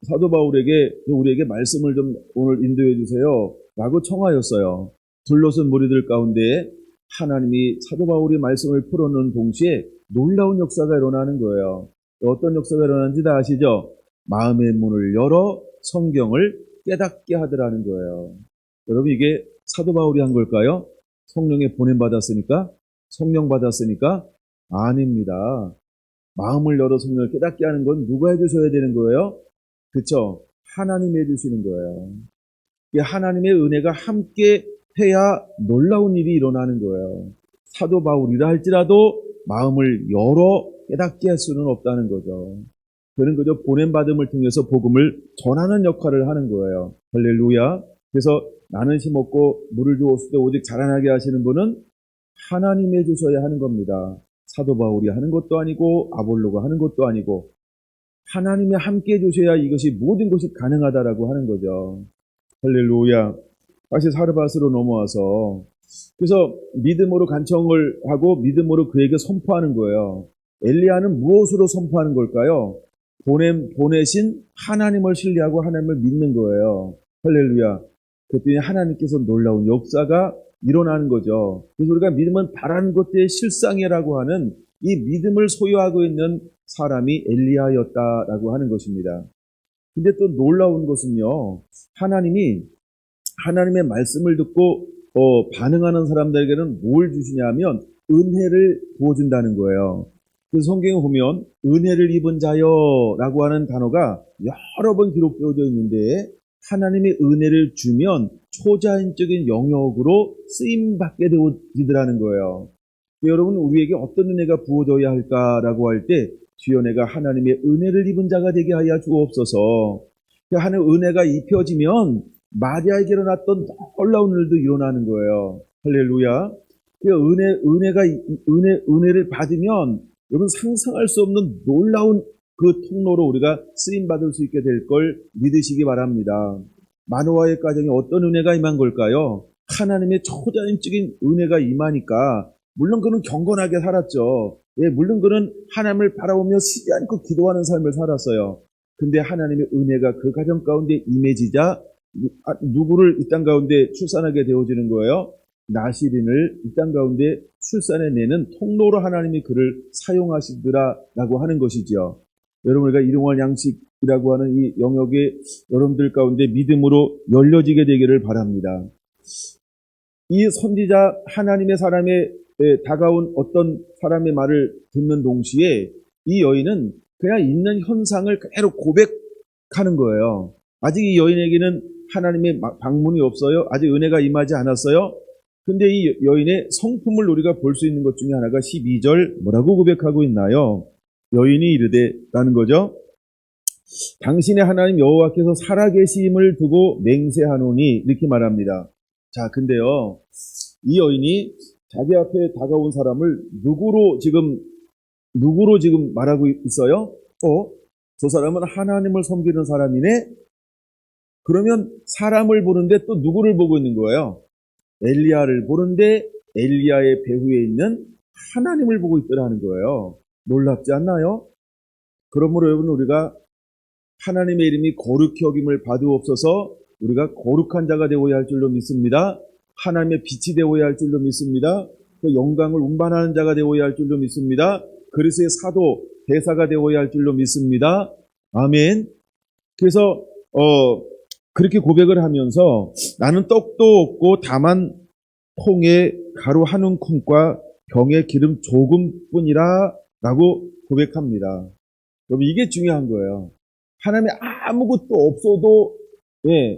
S1: 사도 바울에게 우리에게 말씀을 좀 오늘 인도해 주세요. 라고 청하였어요. 둘러선 무리들 가운데 하나님이 사도 바울이 말씀을 풀어놓은 동시에 놀라운 역사가 일어나는 거예요. 어떤 역사가 일어나는지 다 아시죠? 마음의 문을 열어 성경을 깨닫게 하더라는 거예요. 여러분, 이게 사도 바울이 한 걸까요? 성령에 보냄받았으니까? 성령 받았으니까? 아닙니다. 마음을 열어 성령을 깨닫게 하는 건 누가 해주셔야 되는 거예요? 그쵸? 하나님이 해주시는 거예요. 하나님의 은혜가 함께 해야 놀라운 일이 일어나는 거예요. 사도 바울이라 할지라도 마음을 열어 깨닫게 할 수는 없다는 거죠. 그는 그저 보냄받음을 통해서 복음을 전하는 역할을 하는 거예요. 할렐루야. 그래서 나는 심었고 물을 주었을 때 오직 자라나게 하시는 분은 하나님이 해주셔야 하는 겁니다. 사도 바울이 하는 것도 아니고 아볼로가 하는 것도 아니고 하나님이 함께 해주셔야 이것이 모든 것이 가능하다라고 하는 거죠. 할렐루야. 다시 사르밧으로 넘어와서 그래서 믿음으로 간청을 하고 믿음으로 그에게 선포하는 거예요. 엘리야는 무엇으로 선포하는 걸까요? 보내신 하나님을 신뢰하고 하나님을 믿는 거예요. 할렐루야. 그랬더니 하나님께서 놀라운 역사가 일어나는 거죠. 그래서 우리가 믿음은 바라는 것들의 실상이라고 하는 이 믿음을 소유하고 있는 사람이 엘리야였다라고 하는 것입니다. 근데 또 놀라운 것은요, 하나님의 말씀을 듣고 반응하는 사람들에게는 뭘 주시냐면 은혜를 부어준다는 거예요. 그래서 성경에 보면 은혜를 입은 자여라고 하는 단어가 여러 번 기록되어져 있는데 하나님의 은혜를 주면 초자연적인 영역으로 쓰임받게 되어지더라는 거예요. 여러분, 우리에게 어떤 은혜가 부어져야 할까라고 할 때 주여 내가 하나님의 은혜를 입은 자가 되게 하여 주옵소서. 하나님의 은혜가 입혀지면 마리아에게 일어났던 놀라운 일도 일어나는 거예요. 할렐루야. 은혜를 받으면 여러분 상상할 수 없는 놀라운 그 통로로 우리가 쓰임받을 수 있게 될 걸 믿으시기 바랍니다. 마노아의 가정에 어떤 은혜가 임한 걸까요? 하나님의 초자연적인 은혜가 임하니까 물론 그는 경건하게 살았죠. 물론 그는 하나님을 바라보며 쉬지 않고 기도하는 삶을 살았어요. 근데 하나님의 은혜가 그 가정 가운데 임해지자 누구를 이 땅 가운데 출산하게 되어지는 거예요? 나시린을 이 땅 가운데 출산해내는 통로로 하나님이 그를 사용하시더라라고 하는 것이죠. 여러분, 우리가 일용할 양식이라고 하는 이 영역에 여러분들 가운데 믿음으로 열려지게 되기를 바랍니다. 이 선지자 하나님의 사람에 다가온 어떤 사람의 말을 듣는 동시에 이 여인은 그냥 있는 현상을 그대로 고백하는 거예요. 아직 이 여인에게는 하나님의 방문이 없어요. 아직 은혜가 임하지 않았어요. 근데 이 여인의 성품을 우리가 볼 수 있는 것 중에 하나가 12절 뭐라고 고백하고 있나요? 여인이 이르되 라는 거죠. 당신의 하나님 여호와께서 살아계심을 두고 맹세하노니 이렇게 말합니다. 자, 근데요, 이 여인이 자기 앞에 다가온 사람을 누구로 지금 말하고 있어요? 저 사람은 하나님을 섬기는 사람이네? 그러면 사람을 보는데 또 누구를 보고 있는 거예요? 엘리야를 보는데 엘리야의 배후에 있는 하나님을 보고 있더라는 거예요. 놀랍지 않나요? 그러므로 여러분, 우리가 하나님의 이름이 거룩히 여김을 받으옵소서, 우리가 거룩한 자가 되어야 할 줄로 믿습니다. 하나님의 빛이 되어야 할 줄로 믿습니다. 그 영광을 운반하는 자가 되어야 할 줄로 믿습니다. 그리스도의 사도, 대사가 되어야 할 줄로 믿습니다. 아멘. 그래서 그렇게 고백을 하면서 나는 떡도 없고 다만 통에 가루 한 움큼과 병에 기름 조금뿐이라 라고 고백합니다. 여러분, 이게 중요한 거예요. 하나님이 아무것도 없어도,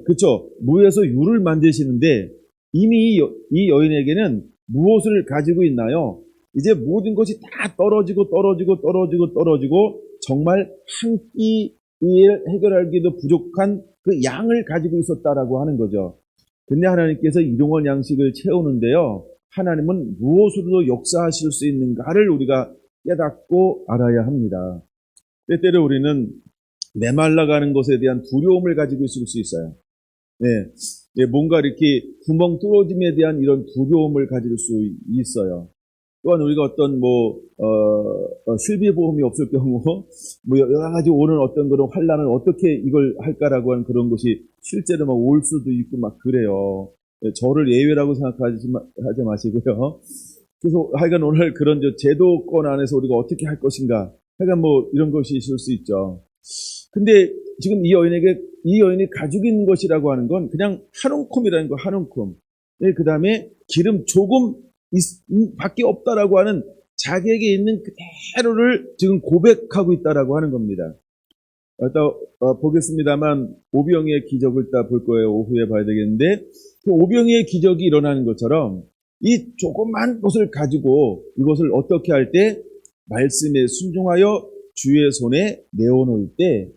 S1: 그쵸, 무에서 유를 만드시는데 이미 이 여인에게는 무엇을 가지고 있나요? 이제 모든 것이 다 떨어지고 정말 한 끼를 해결하기도 부족한 그 양을 가지고 있었다라고 하는 거죠. 근데 하나님께서 일용할 양식을 채우는데요, 하나님은 무엇으로도 역사하실 수 있는가를 우리가 깨닫고 알아야 합니다. 때때로 우리는 메말라가는 것에 대한 두려움을 가지고 있을 수 있어요. 뭔가 이렇게 구멍 뚫어짐에 대한 이런 두려움을 가질 수 있어요. 또한 우리가 어떤 실비보험이 없을 경우 여러 가지 오는 어떤 그런 환란을 어떻게 이걸 할까라고 하는 그런 것이 실제로 막 올 수도 있고 막 그래요. 저를 예외라고 생각하지 마시고요. 그래서 하여간 오늘 그런 제도권 안에서 우리가 어떻게 할 것인가, 하여간 이런 것이 있을 수 있죠. 근데 지금 이 여인이 가지고 있는 것이라고 하는 건 그냥 한 움큼이라는 거, 한 움큼. 그 다음에 기름 조금 밖에 없다라고 하는 자기에게 있는 그대로를 지금 고백하고 있다라고 하는 겁니다. 보겠습니다만 오병이의 기적을 다 볼 거예요. 오후에 봐야 되겠는데, 그 오병이의 기적이 일어나는 것처럼 이 조그만 것을 가지고 이것을 어떻게 할 때 말씀에 순종하여 주의 손에 내어놓을 때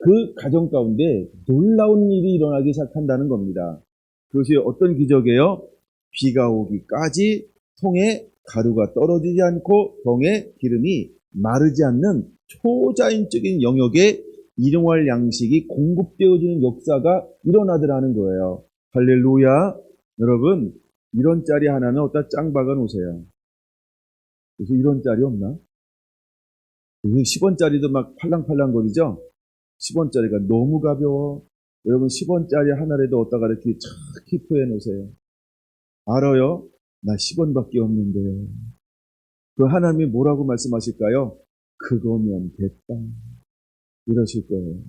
S1: 그 가정 가운데 놀라운 일이 일어나기 시작한다는 겁니다. 그것이 어떤 기적이에요? 비가 오기까지 통에 가루가 떨어지지 않고 병에 기름이 마르지 않는 초자연적인 영역에 일용할 양식이 공급되어지는 역사가 일어나더라는 거예요. 할렐루야. 여러분, 이런 짤이 하나는 어디다 짱 박아 놓으세요. 그래서 이런 짤이 없나? 10원짜리도 막 팔랑팔랑거리죠? 10원짜리가 너무 가벼워. 여러분, 10원짜리 하나라도 어디다가 이렇게 착 킵해 놓으세요. 알아요? 나 10원밖에 없는데. 그 하나님이 뭐라고 말씀하실까요? 그거면 됐다. 이러실 거예요.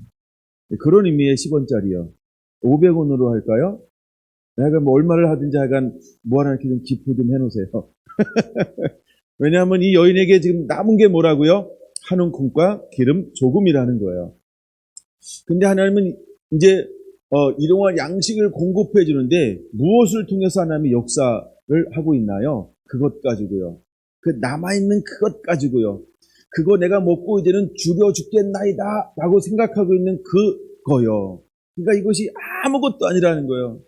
S1: 그런 의미의 10원짜리요. 500원으로 할까요? 하여간 얼마를 하든지 하여간 하나 이렇게 좀 기부 좀 해놓으세요. 왜냐하면 이 여인에게 지금 남은 게 뭐라고요? 한 움큼과 기름 조금이라는 거예요. 근데 하나님은 이제 일용할 양식을 공급해 주는데 무엇을 통해서 하나님이 역사를 하고 있나요? 그것 가지고요. 그 남아있는 그것 가지고요. 그거 내가 먹고 이제는 죽여 죽겠나이다 라고 생각하고 있는 그거요. 그러니까 이것이 아무것도 아니라는 거예요.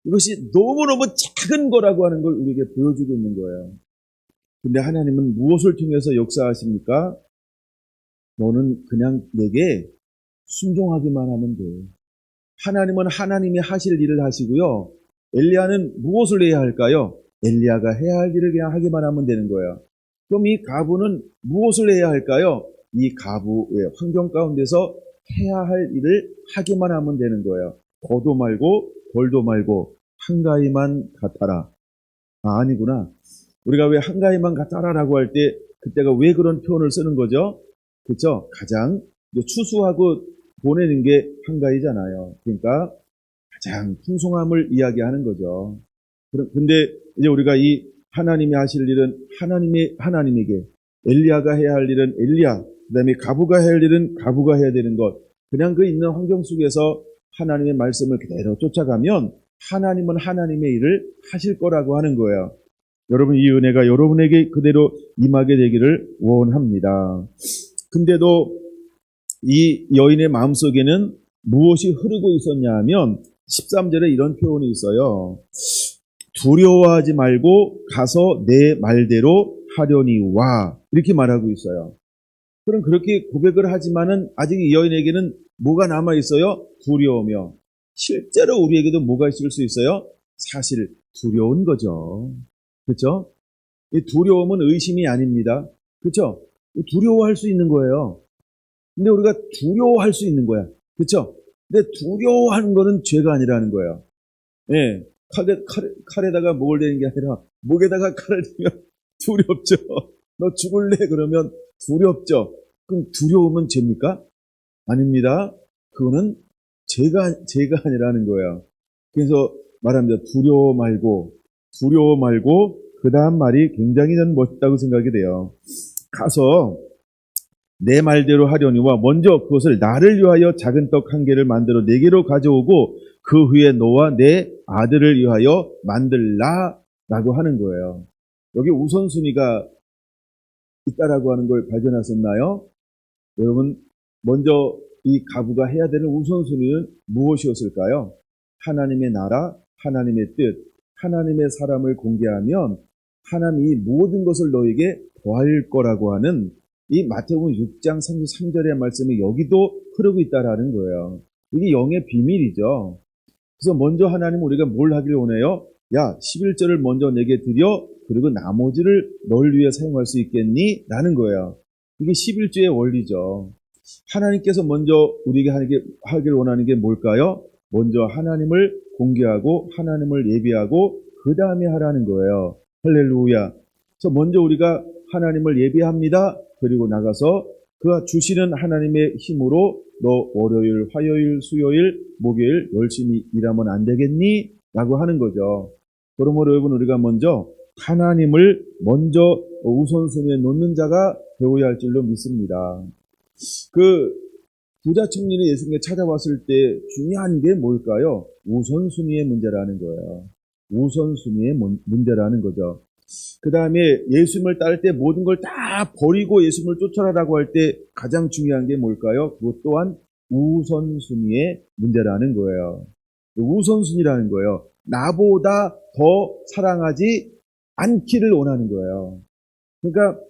S1: 이것이 너무너무 작은 거라고 하는 걸 우리에게 보여주고 있는 거예요. 근데 하나님은 무엇을 통해서 역사하십니까? 너는 그냥 내게 순종하기만 하면 돼. 하나님은 하나님이 하실 일을 하시고요. 엘리야는 무엇을 해야 할까요? 엘리야가 해야 할 일을 그냥 하기만 하면 되는 거예요. 그럼 이 가부는 무엇을 해야 할까요? 이 가부의 환경 가운데서 해야 할 일을 하기만 하면 되는 거예요. 더도 말고 덜도 말고 한가위만 같아라. 아니구나. 우리가 왜 한가위만 같아라라고 할 때 그때가 왜 그런 표현을 쓰는 거죠? 그렇죠? 가장 추수하고 보내는 게 한가위잖아요. 그러니까 가장 풍성함을 이야기하는 거죠. 근데 이제 우리가 이 하나님이 하실 일은 하나님에게, 엘리야가 해야 할 일은 엘리야, 그 다음에 가부가 해야 할 일은 가부가 해야 되는 것, 그냥 그 있는 환경 속에서 하나님의 말씀을 그대로 쫓아가면 하나님은 하나님의 일을 하실 거라고 하는 거예요. 여러분, 이 은혜가 여러분에게 그대로 임하게 되기를 원합니다. 근데도 이 여인의 마음속에는 무엇이 흐르고 있었냐 하면 13절에 이런 표현이 있어요. 두려워하지 말고 가서 내 말대로 하려니 와. 이렇게 말하고 있어요. 그럼 그렇게 고백을 하지만은 아직 이 여인에게는 뭐가 남아 있어요? 두려우며. 실제로 우리에게도 뭐가 있을 수 있어요? 사실 두려운 거죠. 그렇죠? 이 두려움은 의심이 아닙니다. 그렇죠? 두려워할 수 있는 거예요. 근데 우리가 두려워할 수 있는 거야. 그렇죠? 근데 두려워하는 거는 죄가 아니라는 거예요. 예. 칼에다가 목을 대는 게 아니라 목에다가 칼을 대면 두렵죠. 너 죽을래? 그러면 두렵죠. 그럼 두려움은 죄입니까? 아닙니다. 그거는 죄가 아니라는 거예요. 그래서 말합니다. 두려워 말고, 그 다음 말이 굉장히 전 멋있다고 생각이 돼요. 가서 내 말대로 하려니와 먼저 그것을 나를 위하여 작은 떡 한 개를 만들어 내게로 가져오고 그 후에 너와 내 아들을 위하여 만들라 라고 하는 거예요. 여기 우선순위가 있다라고 하는 걸 발견하셨나요? 여러분, 먼저 이 가부가 해야 되는 우선순위는 무엇이었을까요? 하나님의 나라, 하나님의 뜻, 하나님의 사람을 공개하면 하나님이 모든 것을 너에게 더할 거라고 하는 이 마태복음 6장 33절의 말씀이 여기도 흐르고 있다라는 거예요. 이게 영의 비밀이죠. 그래서 먼저 하나님은 우리가 뭘 하기를 원해요? 야, 11절을 먼저 내게 드려, 그리고 나머지를 널 위해 사용할 수 있겠니? 라는 거예요. 이게 11조의 원리죠. 하나님께서 먼저 우리에게 하길 원하는 게 뭘까요? 먼저 하나님을 공개하고 하나님을 예배하고 그 다음에 하라는 거예요. 할렐루야. 그래서 먼저 우리가 하나님을 예배합니다. 그리고 나가서 그가 주시는 하나님의 힘으로 너 월요일, 화요일, 수요일, 목요일 열심히 일하면 안 되겠니? 라고 하는 거죠. 그러므로 여러분 우리가 먼저 하나님을 먼저 우선순위에 놓는 자가 되어야 할 줄로 믿습니다. 그 부자 청년이 예수님께 찾아왔을 때 중요한 게 뭘까요? 우선순위의 문제라는 거예요. 우선순위의 문제라는 거죠. 그 다음에 예수님을 따를 때 모든 걸 다 버리고 예수님을 쫓아라라고 할 때 가장 중요한 게 뭘까요? 그것 또한 우선순위의 문제라는 거예요. 우선순위라는 거예요. 나보다 더 사랑하지 않기를 원하는 거예요. 그러니까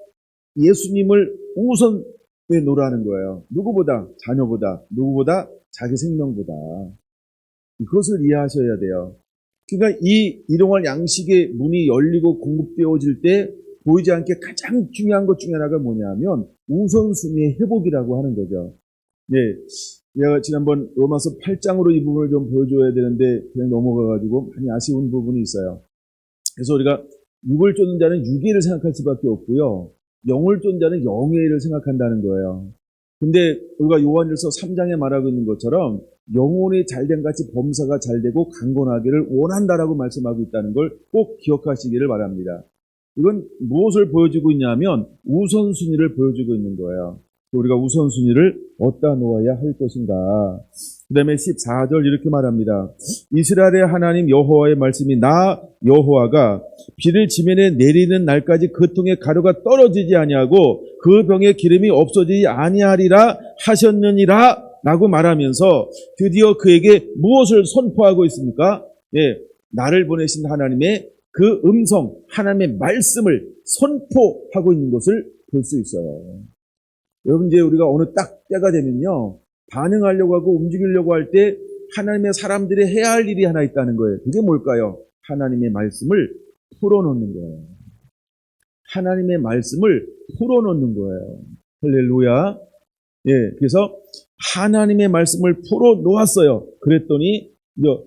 S1: 예수님을 우선에 놓으라는 거예요. 누구보다, 자녀보다, 누구보다, 자기 생명보다. 그것을 이해하셔야 돼요. 그러니까 이 일용할 양식의 문이 열리고 공급되어질 때 보이지 않게 가장 중요한 것 중에 하나가 뭐냐면 우선순위의 회복이라고 하는 거죠. 네, 제가 지난번 로마서 8장으로 이 부분을 좀 보여줘야 되는데 그냥 넘어가가지고 많이 아쉬운 부분이 있어요. 그래서 우리가 육을 쫓는 자는 육의를 생각할 수밖에 없고요. 영을 쫓는 자는 영의를 생각한다는 거예요. 근데 우리가 요한일서 3장에 말하고 있는 것처럼 영혼이 잘된 같이 범사가 잘되고 강건하기를 원한다라고 말씀하고 있다는 걸 꼭 기억하시기를 바랍니다. 이건 무엇을 보여주고 있냐면 우선순위를 보여주고 있는 거예요. 우리가 우선순위를 어디다 놓아야 할 것인가. 그 다음에 14절 이렇게 말합니다. 이스라엘의 하나님 여호와의 말씀이 나 여호와가 비를 지면에 내리는 날까지 그 통에 가루가 떨어지지 아니하고 그 병에 기름이 없어지지 아니하리라 하셨느니라 라고 말하면서 드디어 그에게 무엇을 선포하고 있습니까? 예, 나를 보내신 하나님의 그 음성, 하나님의 말씀을 선포하고 있는 것을 볼 수 있어요. 여러분 이제 우리가 어느 딱 때가 되면요. 반응하려고 하고 움직이려고 할 때 하나님의 사람들이 해야 할 일이 하나 있다는 거예요. 그게 뭘까요? 하나님의 말씀을 풀어놓는 거예요. 하나님의 말씀을 풀어놓는 거예요. 할렐루야. 예, 그래서 하나님의 말씀을 풀어놓았어요. 그랬더니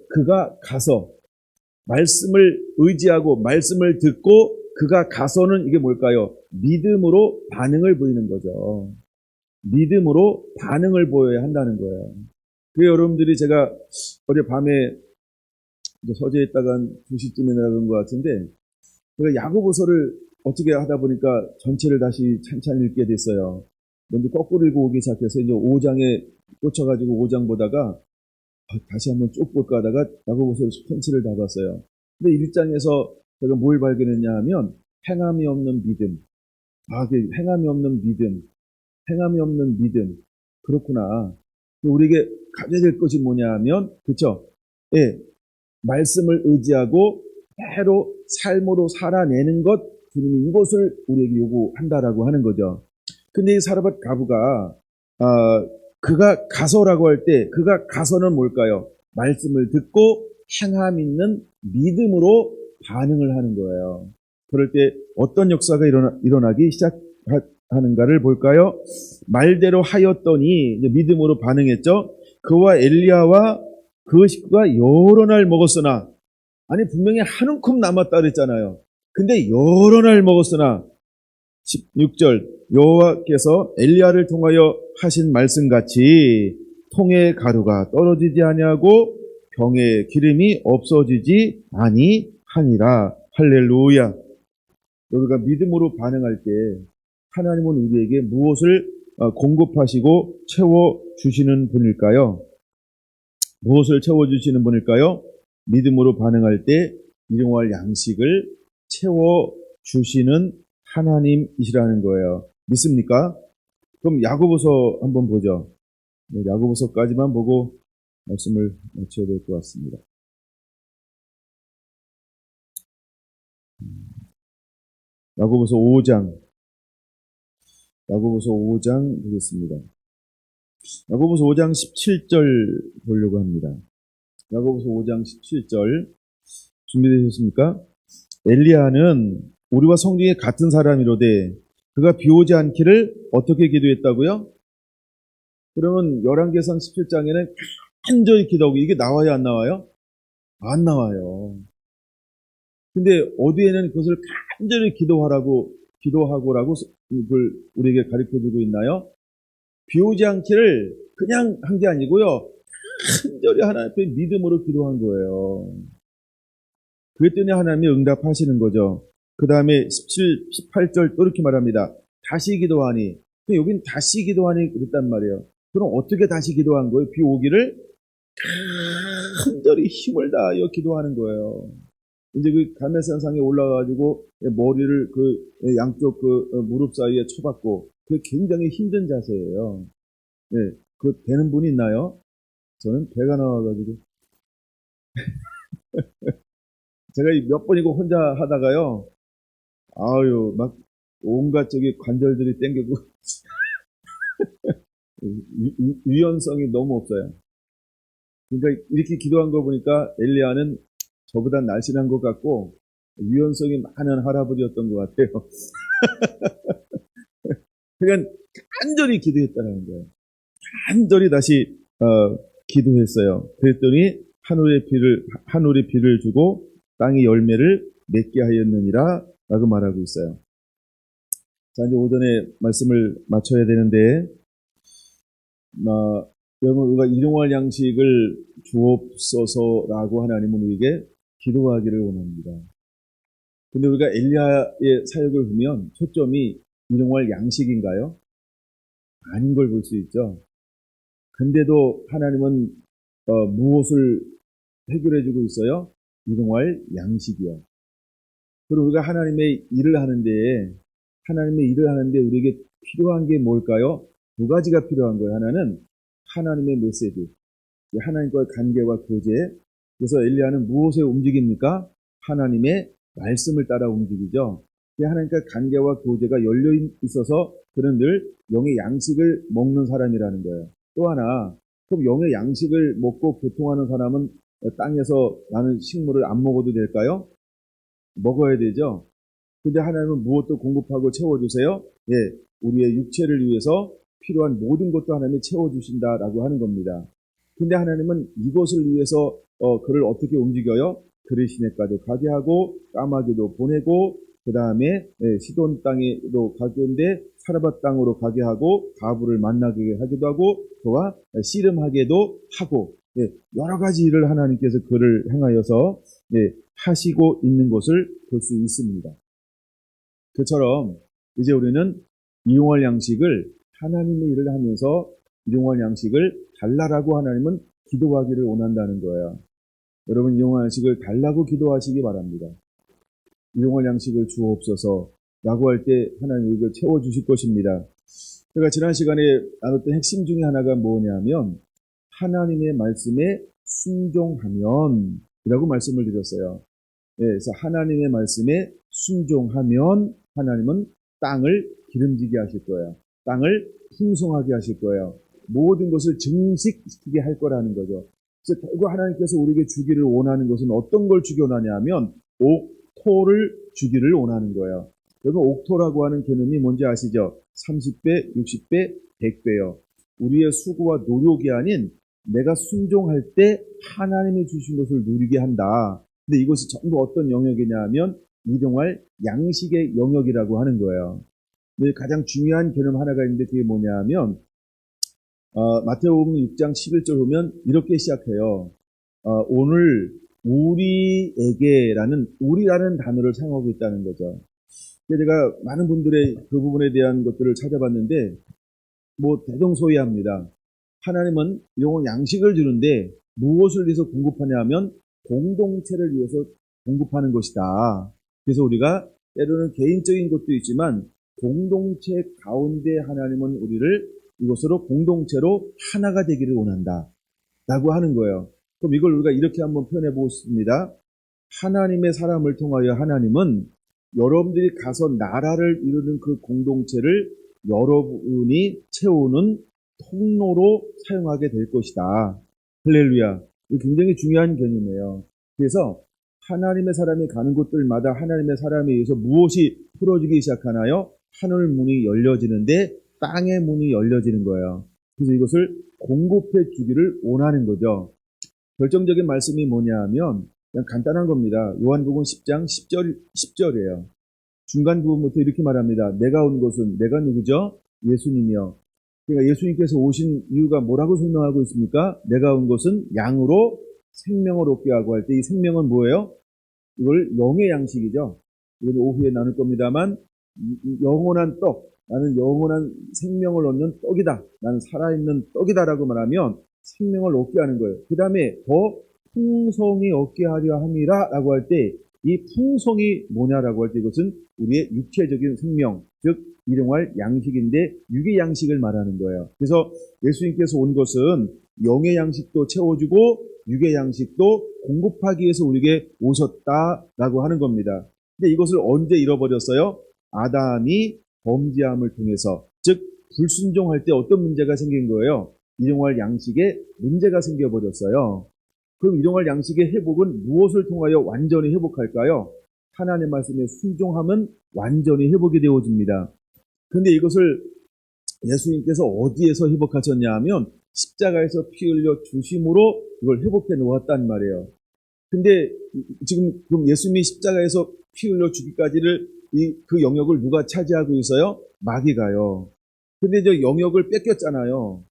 S1: 그가 가서 말씀을 의지하고 말씀을 듣고 그가 가서는 이게 뭘까요? 믿음으로 반응을 보이는 거죠. 믿음으로 반응을 보여야 한다는 거예요. 그래서 여러분들이 제가 어젯밤에 서재에 있다가 한 2시쯤에 나간 것 같은데 야고보서를 어떻게 하다 보니까 전체를 다시 찬찬히 읽게 됐어요. 먼저 거꾸로 읽어오기 시작해서 이제 5장에 꽂혀가지고 5장 보다가 다시 한번 쭉 볼까 하다가 야고보서 전체를 다 봤어요. 근데 1장에서 제가 뭘 발견했냐 하면 행함이 없는 믿음. 행함이 없는 믿음. 행함이 없는 믿음. 그렇구나. 우리에게 가져야 될 것이 뭐냐 하면, 그쵸? 예, 말씀을 의지하고 대로 삶으로 살아내는 것, 주님이 이것을 우리에게 요구한다라고 하는 거죠. 근데 이 사르밧 가부가, 그가 가서라고 할 때, 그가 가서는 뭘까요? 말씀을 듣고 행함 있는 믿음으로 반응을 하는 거예요. 그럴 때 어떤 역사가 일어나기 시작하는가를 볼까요? 말대로 하였더니 믿음으로 반응했죠. 그와 엘리야와 그 식구가 여러 날 먹었으나, 아니 분명히 한 움큼 남았다 그랬잖아요. 근데 여러 날 먹었으나 16절 여호와께서 엘리야를 통하여 하신 말씀같이 통에 가루가 떨어지지 아니하고 병에 기름이 없어지지 아니하니라. 할렐루야. 우리가 믿음으로 반응할 때 하나님은 우리에게 무엇을 공급하시고 채워주시는 분일까요? 무엇을 채워주시는 분일까요? 믿음으로 반응할 때 일용할 양식을 채워주시는 하나님이시라는 거예요. 믿습니까? 그럼 야고보서 한번 보죠. 야고보서까지만 보고 말씀을 마쳐야 될 것 같습니다. 야고보서 5장 보겠습니다. 야고보서 5장 17절 보려고 합니다. 야고보서 5장 17절 준비되셨습니까? 엘리야는 우리와 성경에 같은 사람이로되 그가 비오지 않기를 어떻게 기도했다고요? 그러면 열왕기상 17장에는 간절히 기도하고, 이게 나와요 안 나와요? 안 나와요. 근데 어디에는 그것을 간절히 기도하고라고 그걸 우리에게 가르쳐주고 있나요? 비오지 않기를 그냥 한 게 아니고요, 간절히 하나님 앞에 믿음으로 기도한 거예요. 그랬더니 하나님이 응답하시는 거죠. 그 다음에 17, 18절 또 이렇게 말합니다. 다시 기도하니. 여긴 다시 기도하니 그랬단 말이에요. 그럼 어떻게 다시 기도한 거예요? 비 오기를 간절히 힘을 다하여 기도하는 거예요. 이제 그 갈멜산상에 올라가가지고 머리를 그 양쪽 그 무릎 사이에 쳐박고, 그게 굉장히 힘든 자세예요. 네, 그 되는 분이 있나요? 저는 배가 나와가지고 제가 몇 번이고 혼자 하다가요, 아유 막 온갖 저기 관절들이 땡기고 유연성이 너무 없어요. 그러니까 이렇게 기도한 거 보니까 엘리야는 저보다 날씬한 것 같고 유연성이 많은 할아버지였던 것 같아요. 그러니까 간절히 기도했다는 거예요. 간절히 다시 기도했어요. 그랬더니 하늘의 비를 주고 땅의 열매를 맺게 하였느니라 라고 말하고 있어요. 자, 이제 오전에 말씀을 마쳐야 되는데, 여러분, 우리가 일용할 양식을 주옵소서라고 하나님은 우리에게 기도하기를 원합니다. 근데 우리가 엘리야의 사역을 보면 초점이 일용할 양식인가요? 아닌 걸 볼 수 있죠. 근데도 하나님은 무엇을 해결해주고 있어요? 일용할 양식이요. 그리고 우리가 하나님의 일을 하는데 우리에게 필요한 게 뭘까요? 두 가지가 필요한 거예요. 하나는 하나님의 메시지, 하나님과의 관계와 교제. 그래서 엘리야는 무엇에 움직입니까? 하나님의 말씀을 따라 움직이죠. 하나님과 관계와 교제가 열려 있어서 그는 늘 영의 양식을 먹는 사람이라는 거예요. 또 하나, 그럼 영의 양식을 먹고 고통하는 사람은 땅에서 나는 식물을 안 먹어도 될까요? 먹어야 되죠. 근데 하나님은 무엇도 공급하고 채워주세요? 예, 우리의 육체를 위해서 필요한 모든 것도 하나님이 채워주신다라고 하는 겁니다. 근데 하나님은 이것을 위해서 그를 어떻게 움직여요? 그리시네까지 가게 하고 까마귀도 보내고, 그 다음에 시돈 땅에도 가는데 사르밧 땅으로 가게 하고 가부를 만나게 하기도 하고 그와 씨름하게도 하고, 여러 가지 일을 하나님께서 그를 행하여서 하시고 있는 것을 볼 수 있습니다. 그처럼 이제 우리는 일용할 양식을, 하나님의 일을 하면서 일용할 양식을 달라라고 하나님은 기도하기를 원한다는 거예요. 여러분, 일용할 양식을 달라고 기도하시기 바랍니다. 일용할 양식을 주옵소서 라고 할 때 하나님이 이걸 채워주실 것입니다. 제가 지난 시간에 나눴던 핵심 중에 하나가 뭐냐면 하나님의 말씀에 순종하면 이라고 말씀을 드렸어요. 예, 그래서 하나님의 말씀에 순종하면 하나님은 땅을 기름지게 하실 거예요. 땅을 풍성하게 하실 거예요. 모든 것을 증식시키게 할 거라는 거죠. 그래서 결국 하나님께서 우리에게 주기를 원하는 것은 어떤 걸 주기 원하냐면 옥토를 주기를 원하는 거예요. 여러분 옥토라고 하는 개념이 뭔지 아시죠? 30배, 60배, 100배요. 우리의 수고와 노력이 아닌 내가 순종할 때 하나님이 주신 것을 누리게 한다. 근데 이것이 전부 어떤 영역이냐 하면 일용할 양식의 영역이라고 하는 거예요. 근데 가장 중요한 개념 하나가 있는데 그게 뭐냐 하면 마태복음 6장 11절 보면 이렇게 시작해요. 오늘 우리에게라는 우리라는 단어를 사용하고 있다는 거죠. 제가 많은 분들의 그 부분에 대한 것들을 찾아봤는데 뭐 대동소이합니다. 하나님은 영혼 양식을 주는데 무엇을 위해서 공급하냐 하면 공동체를 위해서 공급하는 것이다. 그래서 우리가 때로는 개인적인 것도 있지만 공동체 가운데 하나님은 우리를 이것으로 공동체로 하나가 되기를 원한다 라고 하는 거예요. 그럼 이걸 우리가 이렇게 한번 표현해 보겠습니다. 하나님의 사람을 통하여 하나님은 여러분들이 가서 나라를 이루는 그 공동체를 여러분이 채우는 통로로 사용하게 될 것이다. 할렐루야. 이거 굉장히 중요한 개념이에요. 그래서 하나님의 사람이 가는 곳들마다 하나님의 사람에 의해서 무엇이 풀어지기 시작하나요? 하늘 문이 열려지는데 땅의 문이 열려지는 거예요. 그래서 이것을 공급해 주기를 원하는 거죠. 결정적인 말씀이 뭐냐 하면 그냥 간단한 겁니다. 요한복음 10장 10절이에요. 중간 부분부터 이렇게 말합니다. 내가 온 것은 내가 누구죠? 예수님이요. 그러니까 예수님께서 오신 이유가 뭐라고 설명하고 있습니까? 내가 온 것은 양으로 생명을 얻게 하고 할 때 이 생명은 뭐예요? 이걸 영의 양식이죠. 이건 오후에 나눌 겁니다만 영원한 떡, 나는 영원한 생명을 얻는 떡이다. 나는 살아있는 떡이다라고 말하면 생명을 얻게 하는 거예요. 그 다음에 더 풍성히 얻게 하려 함이라 라고 할 때 이 풍성이 뭐냐라고 할 때 이것은 우리의 육체적인 생명, 즉 일용할 양식인데 육의 양식을 말하는 거예요. 그래서 예수님께서 온 것은 영의 양식도 채워주고 육의 양식도 공급하기 위해서 우리에게 오셨다라고 하는 겁니다. 근데 이것을 언제 잃어버렸어요? 아담이 범죄함을 통해서, 즉 불순종할 때 어떤 문제가 생긴 거예요? 일용할 양식에 문제가 생겨버렸어요. 그럼 일용할 양식의 회복은 무엇을 통하여 완전히 회복할까요? 하나님의 말씀에 순종하면 완전히 회복이 되어집니다. 그런데 이것을 예수님께서 어디에서 회복하셨냐 하면 십자가에서 피 흘려 주심으로 이걸 회복해 놓았단 말이에요. 근데 지금 그럼 예수님이 십자가에서 피 흘려 주기까지를 그 영역을 누가 차지하고 있어요? 마귀가요. 근데 저 영역을 뺏겼잖아요.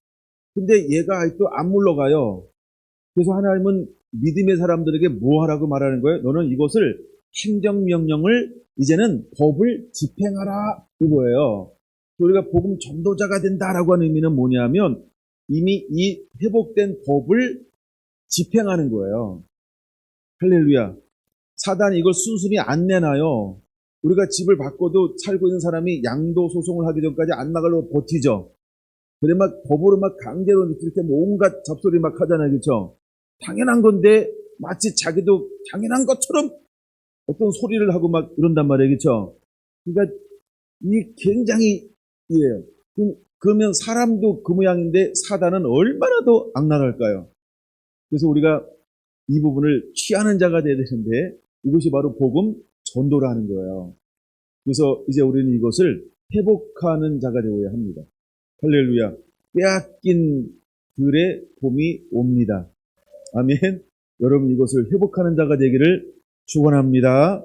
S1: 근데 얘가 아직도 안 물러가요. 그래서 하나님은 믿음의 사람들에게 뭐 하라고 말하는 거예요? 너는 이것을 행정명령을 이제는 법을 집행하라 이거예요. 우리가 복음 전도자가 된다라고 하는 의미는 뭐냐면 이미 이 회복된 법을 집행하는 거예요. 할렐루야. 사단이 이걸 순순히 안 내놔요. 우리가 집을 바꿔도 살고 있는 사람이 양도 소송을 하기 전까지 안 나가려고 버티죠. 그래 막 법으로 막 강제로 이렇게 온갖 잡소리 막 하잖아요. 그렇죠? 당연한 건데 마치 자기도 당연한 것처럼 어떤 소리를 하고 막 이런단 말이에요. 그렇죠? 그러니까 이 굉장히 이해요. 그러면 사람도 그 모양인데 사단은 얼마나 더 악랄할까요? 그래서 우리가 이 부분을 취하는 자가 돼야 되는데 이것이 바로 복음 전도라는 거예요. 그래서 이제 우리는 이것을 회복하는 자가 되어야 합니다. 할렐루야. 빼앗긴 들의 봄이 옵니다. 아멘. 여러분 이것을 회복하는 자가 되기를 축원합니다.